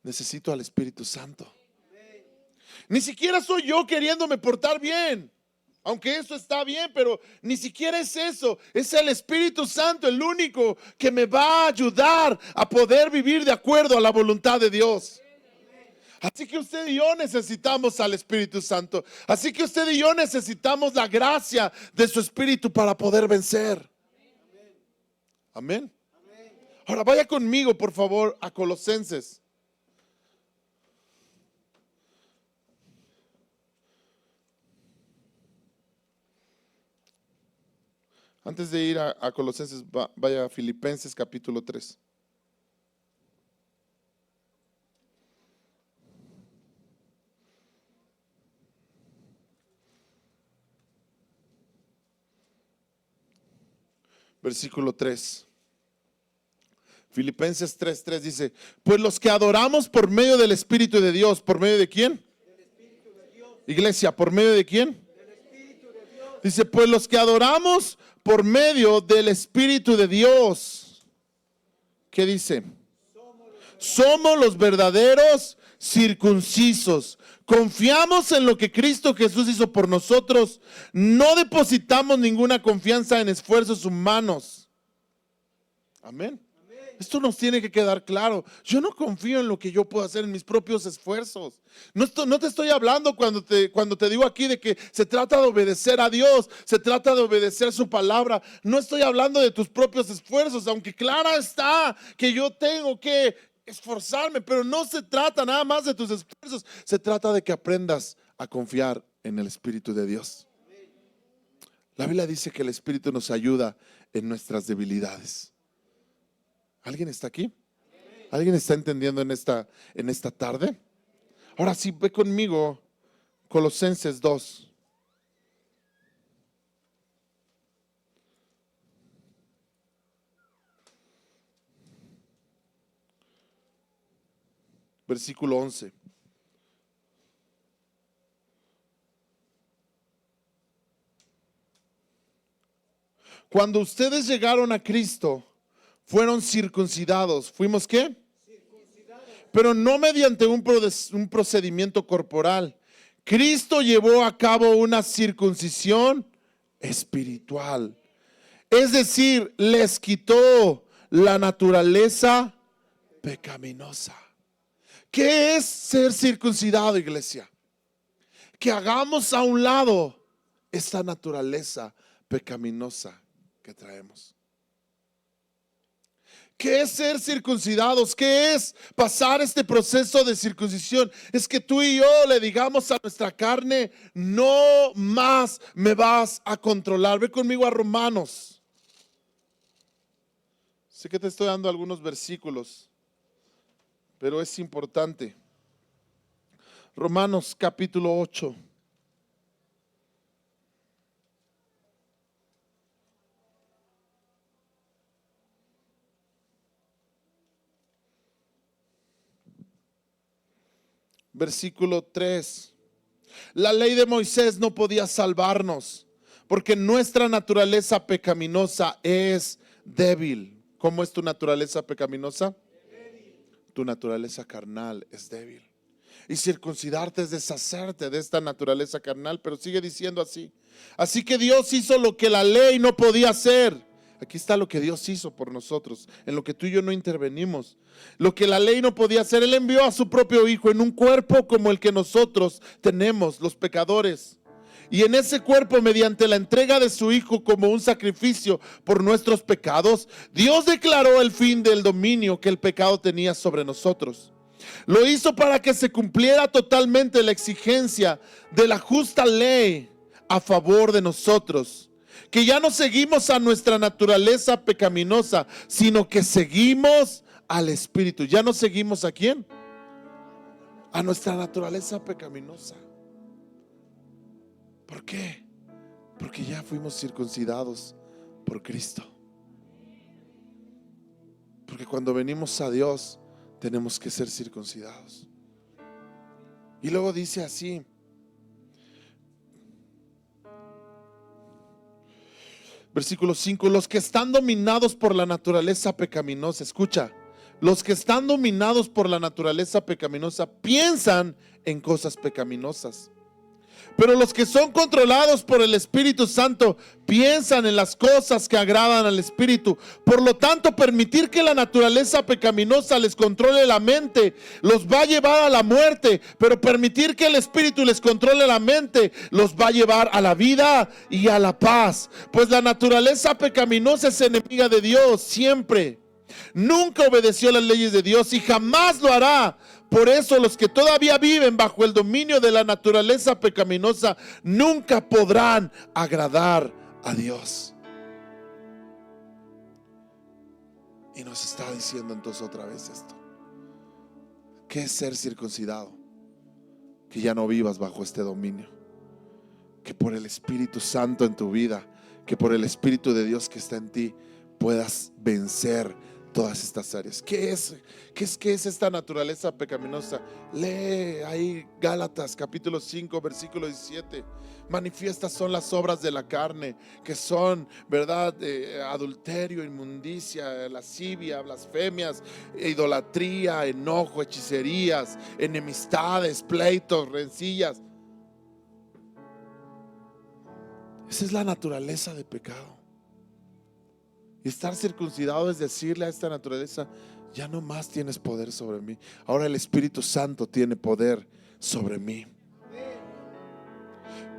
Necesito al Espíritu Santo. Ni siquiera soy yo queriéndome portar bien, aunque eso está bien, pero ni siquiera es eso. Es el Espíritu Santo el único que me va a ayudar a poder vivir de acuerdo a la voluntad de Dios. Así que usted y yo necesitamos al Espíritu Santo. Así que usted y yo necesitamos la gracia de su Espíritu para poder vencer. Amén. Ahora vaya conmigo, por favor, a Colosenses. Antes de ir a Colosenses, vaya a Filipenses capítulo 3. Versículo 3. Filipenses 3:3 dice: pues los que adoramos por medio del Espíritu de Dios. ¿Por medio de quién? Del Espíritu de Dios. Iglesia, ¿por medio de quién? Del Espíritu de Dios. Dice: pues los que adoramos por medio del Espíritu de Dios. ¿Qué dice? Somos los verdaderos circuncisos. Confiamos en lo que Cristo Jesús hizo por nosotros. No depositamos ninguna confianza en esfuerzos humanos. Amén. Esto nos tiene que quedar claro. Yo no confío en lo que yo puedo hacer en mis propios esfuerzos. No te estoy hablando cuando te digo aquí de que se trata de obedecer a Dios, se trata de obedecer su palabra. No estoy hablando de tus propios esfuerzos, aunque clara está que yo tengo que esforzarme, pero no se trata nada más de tus esfuerzos. Se trata de que aprendas a confiar en el Espíritu de Dios. La Biblia dice que el Espíritu nos ayuda en nuestras debilidades. ¿Alguien está aquí? ¿Alguien está entendiendo en esta tarde? Ahora sí, ve conmigo Colosenses 2. Versículo 11. Cuando ustedes llegaron a Cristo, fueron circuncidados. ¿Fuimos qué? Pero no mediante un procedimiento corporal. Cristo llevó a cabo una circuncisión espiritual. Es decir, les quitó la naturaleza pecaminosa. ¿Qué es ser circuncidado, iglesia? Que hagamos a un lado esta naturaleza pecaminosa que traemos. ¿Qué es ser circuncidados? ¿Qué es pasar este proceso de circuncisión? Es que tú y yo le digamos a nuestra carne: no más me vas a controlar. Ve conmigo a Romanos. Sé que te estoy dando algunos versículos, pero es importante. Romanos capítulo 8. Versículo 3. La ley de Moisés no podía salvarnos porque nuestra naturaleza pecaminosa es débil. ¿Cómo es tu naturaleza pecaminosa? Tu naturaleza carnal es débil. Y circuncidarte es deshacerte de esta naturaleza carnal, pero sigue diciendo así. Así que Dios hizo lo que la ley no podía hacer. Aquí está lo que Dios hizo por nosotros, en lo que tú y yo no intervenimos. Lo que la ley no podía hacer, Él envió a su propio Hijo en un cuerpo como el que nosotros tenemos, los pecadores. Y en ese cuerpo, mediante la entrega de su Hijo como un sacrificio por nuestros pecados, Dios declaró el fin del dominio que el pecado tenía sobre nosotros. Lo hizo para que se cumpliera totalmente la exigencia de la justa ley a favor de nosotros. Que ya no seguimos a nuestra naturaleza pecaminosa, sino que seguimos al Espíritu. ¿Ya no seguimos a quién? A nuestra naturaleza pecaminosa. ¿Por qué? Porque ya fuimos circuncidados por Cristo. Porque cuando venimos a Dios tenemos que ser circuncidados. Y luego dice así: versículo 5, los que están dominados por la naturaleza pecaminosa, escucha, los que están dominados por la naturaleza pecaminosa piensan en cosas pecaminosas. Pero los que son controlados por el Espíritu Santo piensan en las cosas que agradan al Espíritu. Por lo tanto, permitir que la naturaleza pecaminosa les controle la mente los va a llevar a la muerte, pero permitir que el Espíritu les controle la mente los va a llevar a la vida y a la paz. Pues la naturaleza pecaminosa es enemiga de Dios siempre. Nunca obedeció las leyes de Dios y jamás lo hará. Por eso los que todavía viven bajo el dominio de la naturaleza pecaminosa nunca podrán agradar a Dios. Y nos está diciendo entonces otra vez esto: ¿qué es ser circuncidado? Que ya no vivas bajo este dominio, que por el Espíritu Santo en tu vida, que por el Espíritu de Dios que está en ti, puedas vencer todas estas áreas. ¿Qué es esta naturaleza pecaminosa? Lee ahí Gálatas capítulo 5 versículo 17. Manifiestas son las obras de la carne, que son, ¿verdad? Adulterio, inmundicia, lascivia, blasfemias, idolatría, enojo, hechicerías, enemistades, pleitos, rencillas. Esa es la naturaleza de pecado. Y estar circuncidado es decirle a esta naturaleza: ya no más tienes poder sobre mí. Ahora el Espíritu Santo tiene poder sobre mí.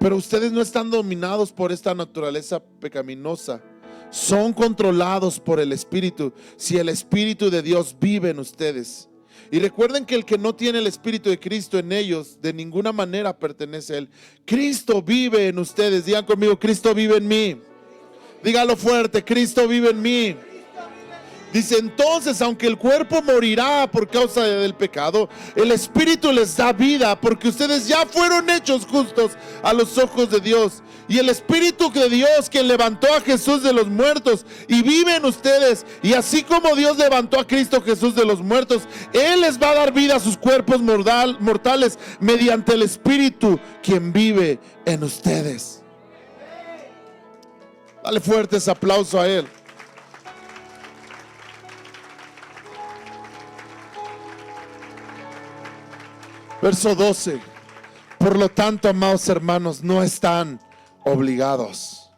Pero ustedes no están dominados por esta naturaleza pecaminosa. Son controlados por el Espíritu, si el Espíritu de Dios vive en ustedes. Y recuerden que el que no tiene el Espíritu de Cristo en ellos, de ninguna manera pertenece a Él. Cristo vive en ustedes. Digan conmigo: Cristo vive en mí. Dígalo fuerte: Cristo vive en mí. Dice: entonces, aunque el cuerpo morirá por causa del pecado, el Espíritu les da vida, porque ustedes ya fueron hechos justos a los ojos de Dios. Y el Espíritu de Dios, quien levantó a Jesús de los muertos, y vive en ustedes. Y así como Dios levantó a Cristo Jesús de los muertos, Él les va a dar vida a sus cuerpos mortales mediante el Espíritu, quien vive en ustedes. Dale fuerte ese aplauso a Él. Verso 12. Por lo tanto, amados hermanos, no están obligados.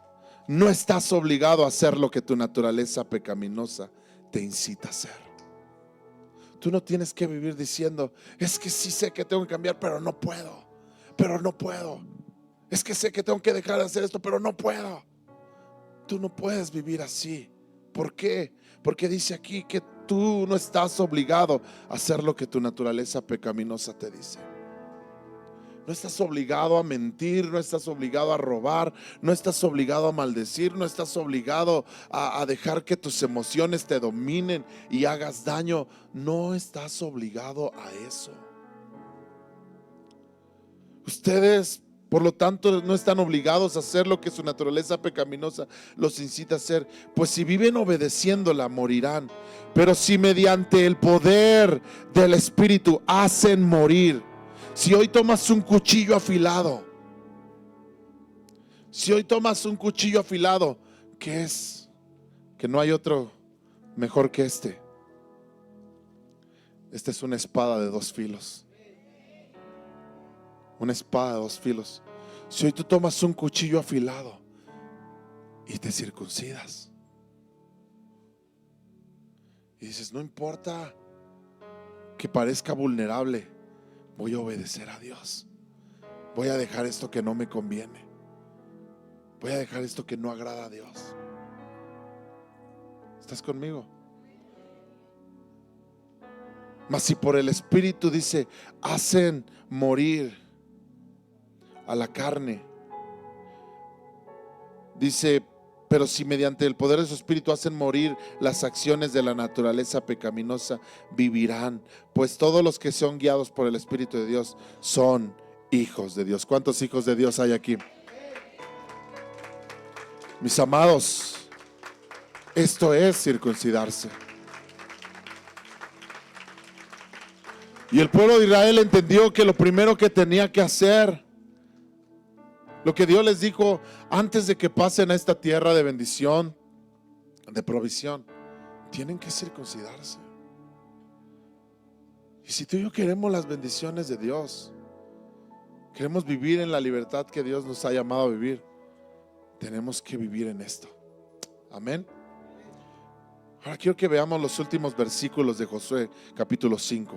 No estás obligado a hacer lo que tu naturaleza pecaminosa te incita a hacer. Tú no tienes que vivir diciendo: es que sí sé que tengo que cambiar, pero no puedo. Es que sé que tengo que dejar de hacer esto, pero no puedo. Tú no puedes vivir así. ¿Por qué? Porque dice aquí que tú no estás obligado a hacer lo que tu naturaleza pecaminosa te dice. No estás obligado a mentir, no estás obligado a robar, no estás obligado a maldecir, no estás obligado a dejar que tus emociones te dominen y hagas daño. No estás obligado a eso. Ustedes, por lo tanto, no están obligados a hacer lo que su naturaleza pecaminosa los incita a hacer, pues si viven obedeciéndola, morirán. Pero si mediante el poder del Espíritu hacen morir. Si hoy tomas un cuchillo afilado, ¿qué es? Que no hay otro mejor que este. Esta es una espada de dos filos. Una espada de dos filos. Si hoy tú tomas un cuchillo afilado y te circuncidas y dices: no importa que parezca vulnerable, voy a obedecer a Dios. Voy a dejar esto que no me conviene. Voy a dejar esto que no agrada a Dios. ¿Estás conmigo? Mas si por el Espíritu, dice, hacen morir a la carne. Dice: pero si mediante el poder de su Espíritu hacen morir las acciones de la naturaleza pecaminosa, vivirán. Pues todos los que son guiados por el Espíritu de Dios son hijos de Dios. ¿Cuántos hijos de Dios hay aquí? Mis amados, esto es circuncidarse. Y el pueblo de Israel entendió que lo primero que tenía que hacer, lo que Dios les dijo antes de que pasen a esta tierra de bendición, de provisión, tienen que circuncidarse. Y si tú y yo queremos las bendiciones de Dios, queremos vivir en la libertad que Dios nos ha llamado a vivir, tenemos que vivir en esto. Amén. Ahora quiero que veamos los últimos versículos de Josué capítulo 5,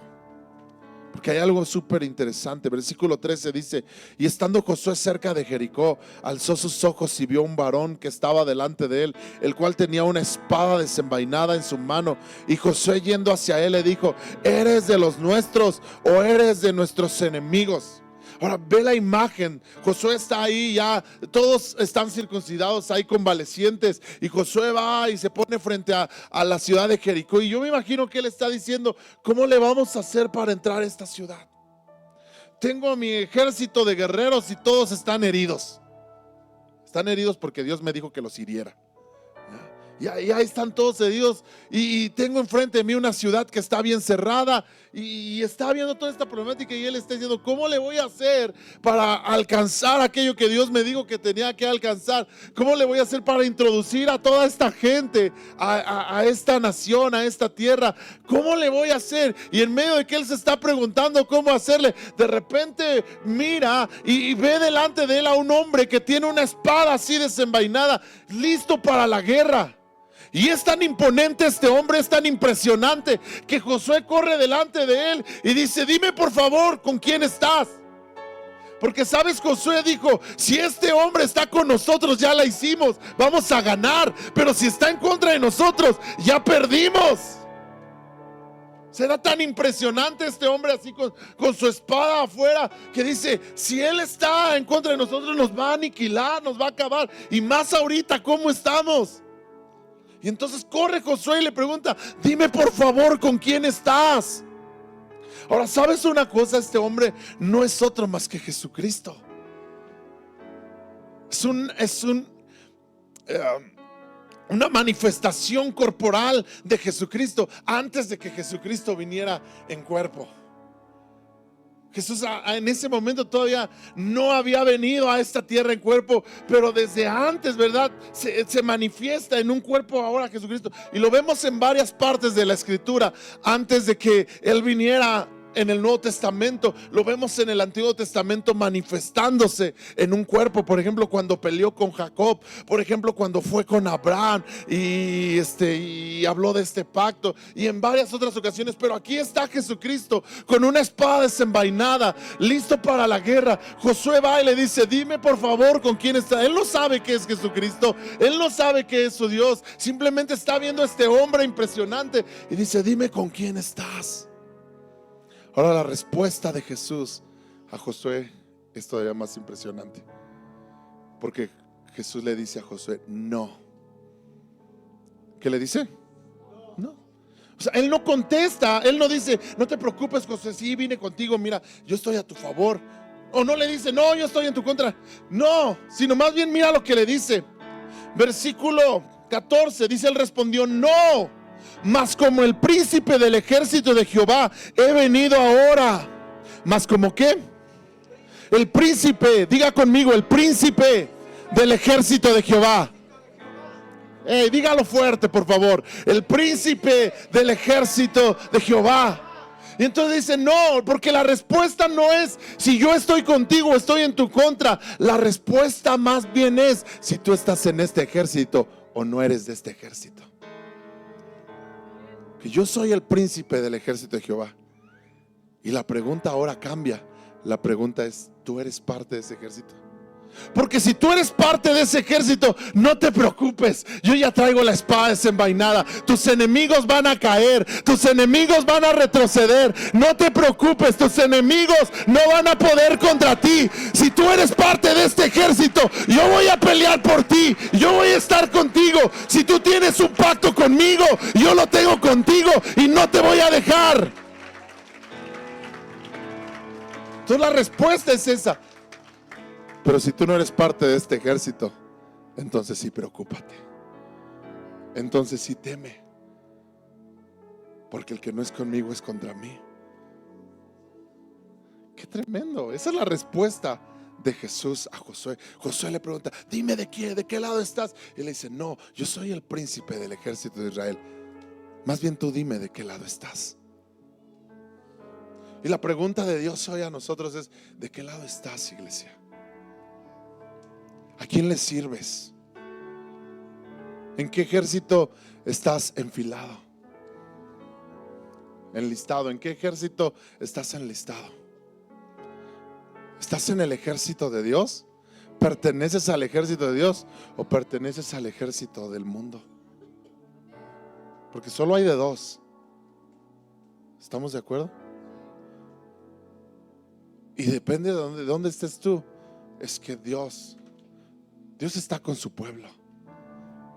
porque hay algo súper interesante. Versículo 13 dice: y estando Josué cerca de Jericó, alzó sus ojos y vio un varón que estaba delante de él, el cual tenía una espada desenvainada en su mano. Y Josué, yendo hacia él, le dijo: ¿eres de los nuestros o eres de nuestros enemigos? Ahora ve la imagen. Josué está ahí, ya todos están circuncidados, hay convalecientes, y Josué va y se pone frente a la ciudad de Jericó. Y yo me imagino que él está diciendo: ¿cómo le vamos a hacer para entrar a esta ciudad? Tengo a mi ejército de guerreros y todos están heridos. Están heridos porque Dios me dijo que los hiriera. Y ahí están todos heridos, y tengo enfrente de mí una ciudad que está bien cerrada, y está viendo toda esta problemática, y él está diciendo: ¿cómo le voy a hacer para alcanzar aquello que Dios me dijo que tenía que alcanzar? ¿Cómo le voy a hacer para introducir a toda esta gente a esta nación, a esta tierra? ¿Cómo le voy a hacer? Y en medio de que él se está preguntando cómo hacerle, de repente mira y ve delante de él a un hombre que tiene una espada así desenvainada, listo para la guerra. Y es tan imponente este hombre, es tan impresionante, que Josué corre delante de él y dice: dime por favor, ¿con quién estás? Porque sabes, Josué dijo: si este hombre está con nosotros, ya la hicimos, vamos a ganar. Pero si está en contra de nosotros, ya perdimos. Será tan impresionante este hombre así con su espada afuera, que dice: si él está en contra de nosotros, nos va a aniquilar, nos va a acabar. Y más ahorita, ¿cómo estamos? Y entonces corre Josué y le pregunta: dime por favor, ¿con quién estás? Ahora, ¿sabes una cosa? Este hombre no es otro más que Jesucristo. Una manifestación corporal de Jesucristo antes de que Jesucristo viniera en cuerpo. Jesús en ese momento todavía no había venido a esta tierra en cuerpo, pero desde antes, ¿verdad? Se manifiesta en un cuerpo ahora Jesucristo. Y lo vemos en varias partes de la Escritura. Antes de que Él viniera en el Nuevo Testamento, lo vemos en el Antiguo Testamento manifestándose en un cuerpo. Por ejemplo, cuando peleó con Jacob, por ejemplo, cuando fue con Abraham y habló de este pacto, y en varias otras ocasiones. Pero aquí está Jesucristo con una espada desenvainada, listo para la guerra. Josué va y le dice: dime por favor, ¿con quién está? Él no sabe qué es Jesucristo, él no sabe qué es su Dios, simplemente está viendo a este hombre impresionante y dice: dime con quién estás. Ahora, la respuesta de Jesús a Josué es todavía más impresionante, porque Jesús le dice a Josué: no. ¿Qué le dice? No. O sea, él no contesta, él no dice: no te preocupes, Josué, sí vine contigo, mira, yo estoy a tu favor. O no le dice: no, yo estoy en tu contra. No, sino más bien mira lo que le dice. Versículo 14 dice: él respondió: no, mas como el príncipe del ejército de Jehová he venido ahora. ¿Mas como qué? El príncipe, diga conmigo: el príncipe del ejército de Jehová. Dígalo fuerte, por favor: el príncipe del ejército de Jehová. Y entonces dice: no, porque la respuesta no es si yo estoy contigo o estoy en tu contra. La respuesta más bien es si tú estás en este ejército o no eres de este ejército. Que yo soy el príncipe del ejército de Jehová. Y la pregunta ahora cambia. La pregunta es: ¿tú eres parte de ese ejército? Porque si tú eres parte de ese ejército, no te preocupes, yo ya traigo la espada desenvainada. Tus enemigos van a caer, tus enemigos van a retroceder. No te preocupes, tus enemigos no van a poder contra ti. Si tú eres parte de este ejército, yo voy a pelear por ti, yo voy a estar contigo. Si tú tienes un pacto conmigo, yo lo tengo contigo y no te voy a dejar. Entonces la respuesta es esa. Pero si tú no eres parte de este ejército, entonces sí preocúpate. Entonces sí teme. Porque el que no es conmigo es contra mí. Qué tremendo. Esa es la respuesta de Jesús a Josué. Josué le pregunta: dime de qué lado estás. Y le dice: no, yo soy el príncipe del ejército de Israel. Más bien tú dime de qué lado estás. Y la pregunta de Dios hoy a nosotros es: ¿de qué lado estás, iglesia? ¿A quién le sirves? ¿En qué ejército estás enfilado? Enlistado. ¿En qué ejército estás enlistado? ¿Estás en el ejército de Dios? ¿Perteneces al ejército de Dios o perteneces al ejército del mundo? Porque solo hay de dos. ¿Estamos de acuerdo? Y depende de dónde estés tú. Es que Dios está con su pueblo.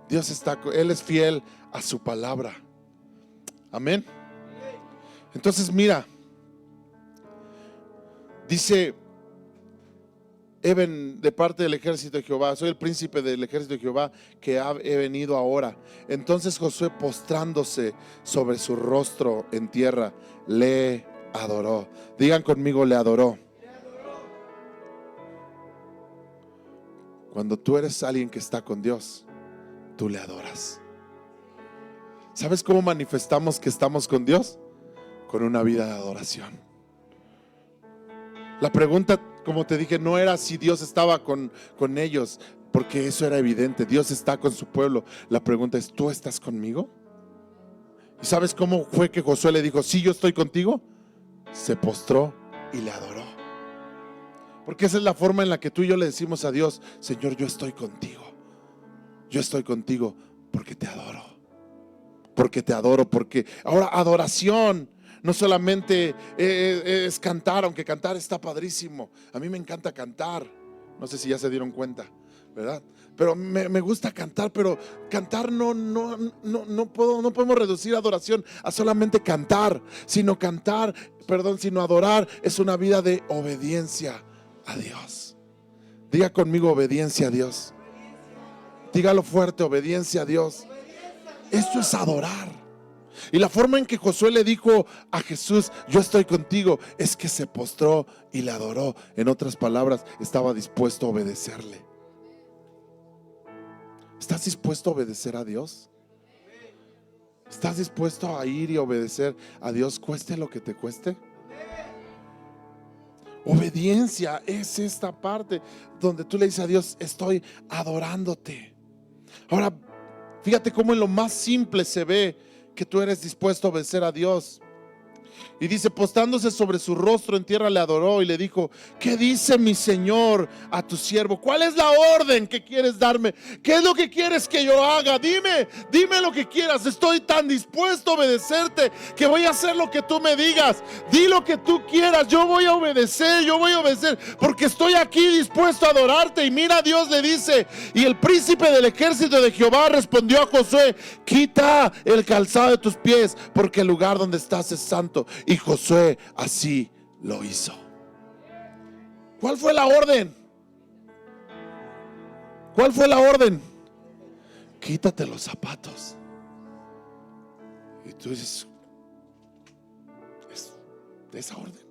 Él es fiel a su palabra. Amén. Entonces mira, dice: de parte del ejército de Jehová, soy el príncipe del ejército de Jehová que he venido ahora. Entonces Josué, postrándose sobre su rostro en tierra, le adoró. Digan conmigo: le adoró. Cuando tú eres alguien que está con Dios, tú le adoras. ¿Sabes cómo manifestamos que estamos con Dios? Con una vida de adoración. La pregunta, como te dije, no era si Dios estaba con ellos. porque eso era evidente. Dios está con su pueblo. La pregunta es, ¿tú estás conmigo? ¿Y sabes cómo fue que Josué le dijo, sí, yo estoy contigo? Se postró y le adoró. Porque esa es la forma en la que tú y yo le decimos a Dios, Señor, yo estoy contigo. Yo estoy contigo porque te adoro. Porque te adoro, porque ahora adoración no solamente es cantar, aunque cantar está padrísimo. A mí me encanta cantar. No sé si ya se dieron cuenta, ¿verdad? Pero me gusta cantar, pero cantar no podemos reducir adoración a solamente cantar, sino adorar es una vida de obediencia a Dios. Diga conmigo, obediencia a Dios. Dígalo fuerte, obediencia a Dios. Esto es adorar. Y la forma en que Josué le dijo a Jesús, yo estoy contigo, es que se postró y le adoró. En otras palabras, estaba dispuesto a obedecerle. ¿Estás dispuesto a obedecer a Dios? ¿Estás dispuesto a ir y obedecer a Dios, cueste lo que te cueste? Obediencia es esta parte donde tú le dices a Dios, estoy adorándote. Ahora, fíjate cómo en lo más simple se ve que tú eres dispuesto a obedecer a Dios. Y dice, postándose sobre su rostro en tierra le adoró y le dijo, ¿qué dice mi Señor a tu siervo? ¿Cuál es la orden que quieres darme? ¿Qué es lo que quieres que yo haga? Dime lo que quieras. Estoy tan dispuesto a obedecerte que voy a hacer lo que tú me digas. Di lo que tú quieras, yo voy a obedecer, porque estoy aquí dispuesto a adorarte. Y mira, Dios le dice, y el príncipe del ejército de Jehová respondió a Josué, quita el calzado de tus pies, porque el lugar donde estás es santo. Y Josué así lo hizo. ¿Cuál fue la orden? ¿Cuál fue la orden? Quítate los zapatos. Y tú dices, ¿es de esa orden?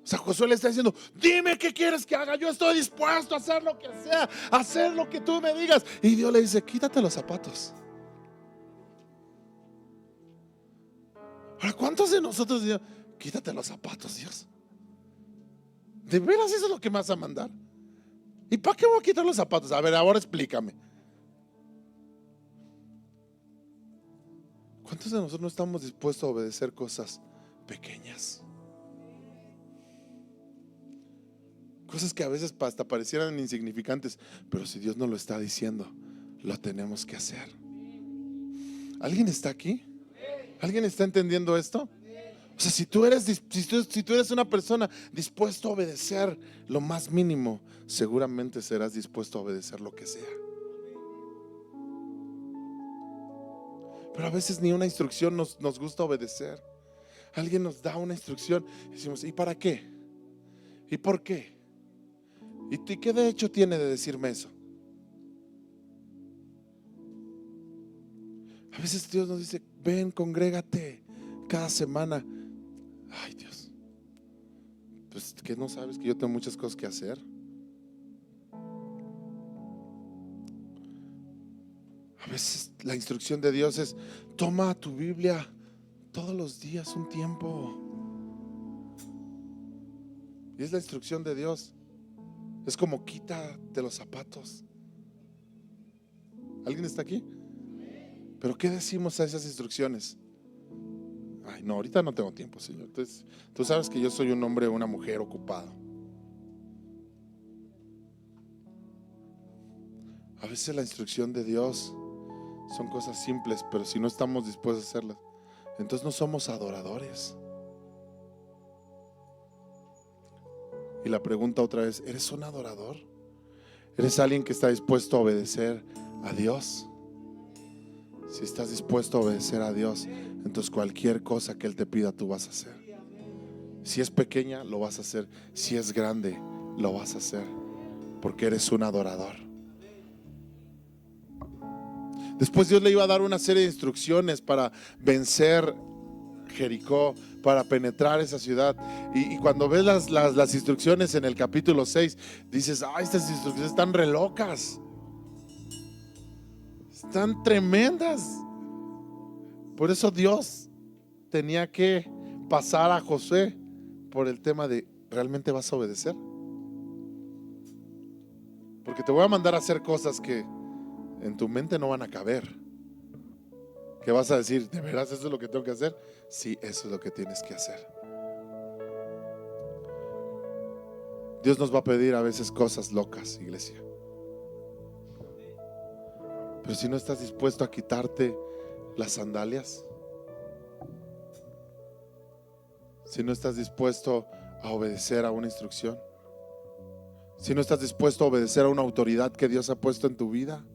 O sea, Josué le está diciendo, dime qué quieres que haga, yo estoy dispuesto a hacer lo que sea, a hacer lo que tú me digas. Y Dios le dice, quítate los zapatos. Ahora, ¿cuántos de nosotros dicen, quítate los zapatos, Dios? ¿De veras eso es lo que me vas a mandar? ¿Y para qué voy a quitar los zapatos? A ver, ahora explícame. ¿Cuántos de nosotros no estamos dispuestos a obedecer cosas pequeñas? Cosas que a veces hasta parecieran insignificantes, pero si Dios nos lo está diciendo, lo tenemos que hacer. ¿Alguien está aquí? ¿Alguien está entendiendo esto? O sea, si tú eres una persona dispuesto a obedecer lo más mínimo, seguramente serás dispuesto a obedecer lo que sea. Pero a veces ni una instrucción nos gusta obedecer. Alguien nos da una instrucción y decimos, ¿y para qué? ¿Y por qué? ¿Y qué de hecho tiene de decirme eso? A veces Dios nos dice, ven, congrégate cada semana. Ay, Dios, pues que no sabes que yo tengo muchas cosas que hacer. A veces la instrucción de Dios es, toma tu Biblia todos los días un tiempo. Y es la instrucción de Dios. Es como quítate los zapatos. ¿Alguien está aquí? Pero ¿qué decimos a esas instrucciones? Ay, no, ahorita no tengo tiempo, Señor. Entonces, tú sabes que yo soy un hombre o una mujer ocupado. A veces la instrucción de Dios son cosas simples, pero si no estamos dispuestos a hacerlas, entonces no somos adoradores. Y la pregunta otra vez, ¿eres un adorador? ¿Eres alguien que está dispuesto a obedecer a Dios? Si estás dispuesto a obedecer a Dios, entonces cualquier cosa que Él te pida, tú vas a hacer. Si es pequeña, lo vas a hacer. Si es grande, lo vas a hacer, porque eres un adorador. Después Dios le iba a dar una serie de instrucciones para vencer Jericó, para penetrar esa ciudad. Y cuando ves las instrucciones en el capítulo 6, dices, ay, estas instrucciones están re locas, están tremendas. Por eso Dios tenía que pasar a Josué por el tema de, ¿realmente vas a obedecer? Porque te voy a mandar a hacer cosas que en tu mente no van a caber. ¿Qué vas a decir? ¿De veras eso es lo que tengo que hacer? Sí, eso es lo que tienes que hacer. Dios nos va a pedir a veces cosas locas, iglesia. Pero si no estás dispuesto a quitarte las sandalias, si no estás dispuesto a obedecer a una instrucción, si no estás dispuesto a obedecer a una autoridad que Dios ha puesto en tu vida,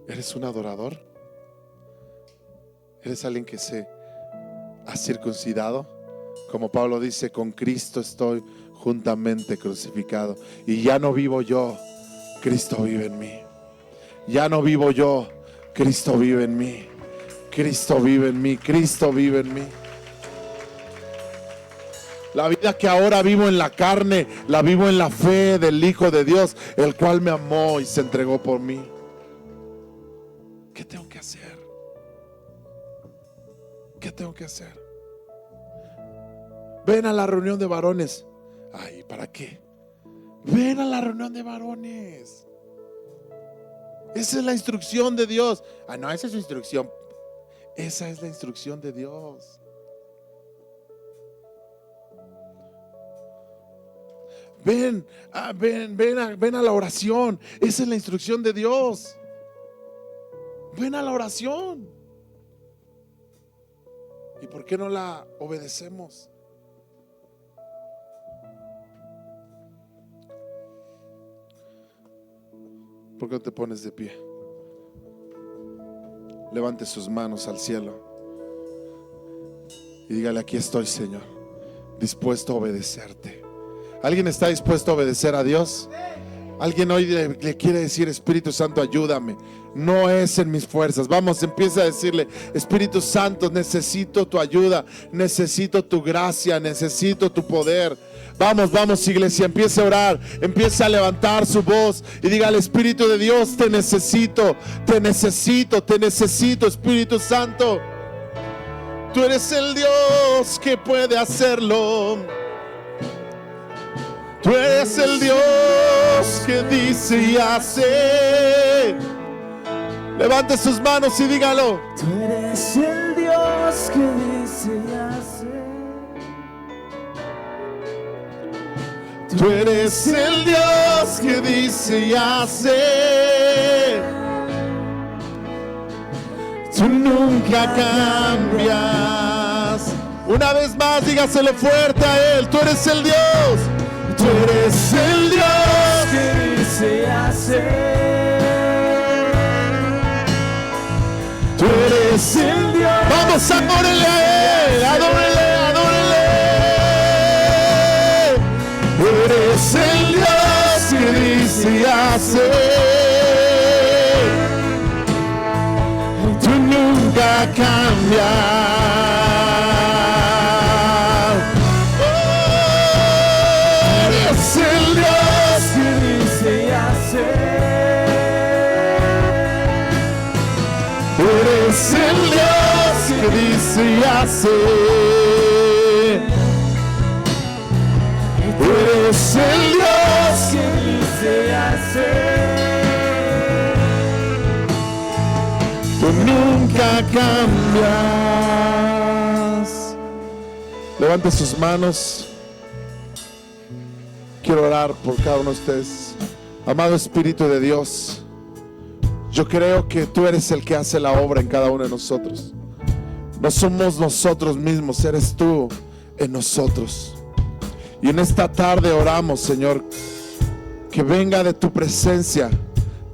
¿eres un adorador? ¿Eres alguien que se ha circuncidado? Como Pablo dice, con Cristo estoy juntamente crucificado. Y ya no vivo yo, Cristo vive en mí. Ya no vivo yo, Cristo vive en mí. Cristo vive en mí, Cristo vive en mí. La vida que ahora vivo en la carne, la vivo en la fe del Hijo de Dios, el cual me amó y se entregó por mí. ¿Qué tengo que hacer? ¿Qué tengo que hacer? Ven a la reunión de varones. Ay, ¿para qué? Ven a la reunión de varones. Esa es la instrucción de Dios. Ah, no, esa es su instrucción. Esa es la instrucción de Dios. Ven a la oración. Esa es la instrucción de Dios. Ven a la oración. ¿Y por qué no la obedecemos? ¿Por qué no te pones de pie? Levante sus manos al cielo y dígale: aquí estoy, Señor, dispuesto a obedecerte. ¿Alguien está dispuesto a obedecer a Dios? ¿Alguien hoy le quiere decir: Espíritu Santo, ayúdame? No es en mis fuerzas. Vamos, empieza a decirle: Espíritu Santo, necesito tu ayuda, necesito tu gracia, necesito tu poder. Vamos, iglesia, empiece a orar, empiece a levantar su voz y diga al Espíritu de Dios: te necesito, Espíritu Santo. Tú eres el Dios que puede hacerlo. Tú eres el Dios que dice y hace. Levante sus manos y dígalo. Tú eres el Dios que dice y hace. Tú eres el Dios que dice y hace. Tú nunca cambias. Una vez más, dígaselo fuerte a Él. Tú eres el Dios. Tú eres el Dios que dice y hace. Tú eres el Dios. Vamos, adórele a Él. Adórele. Tú eres el Dios que dice y hace. Tú nunca cambias. Eres el Dios que dice y hace. Eres el Dios que dice y hace. Eres el Dios que dice y hace. Tú nunca cambias. Levante sus manos. Quiero orar por cada uno de ustedes. Amado Espíritu de Dios, yo creo que tú eres el que hace la obra en cada uno de nosotros. No somos nosotros mismos, eres tú en nosotros. Y en esta tarde oramos, Señor, que venga de tu presencia,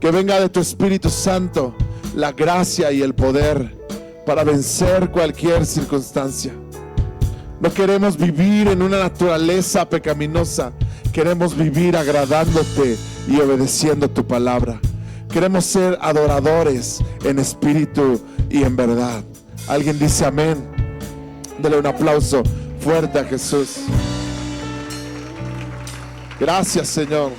que venga de tu Espíritu Santo la gracia y el poder para vencer cualquier circunstancia. No queremos vivir en una naturaleza pecaminosa. Queremos vivir agradándote y obedeciendo tu palabra. Queremos ser adoradores en espíritu y en verdad. ¿Alguien dice amén? Dele un aplauso fuerte a Jesús. Gracias, Señor.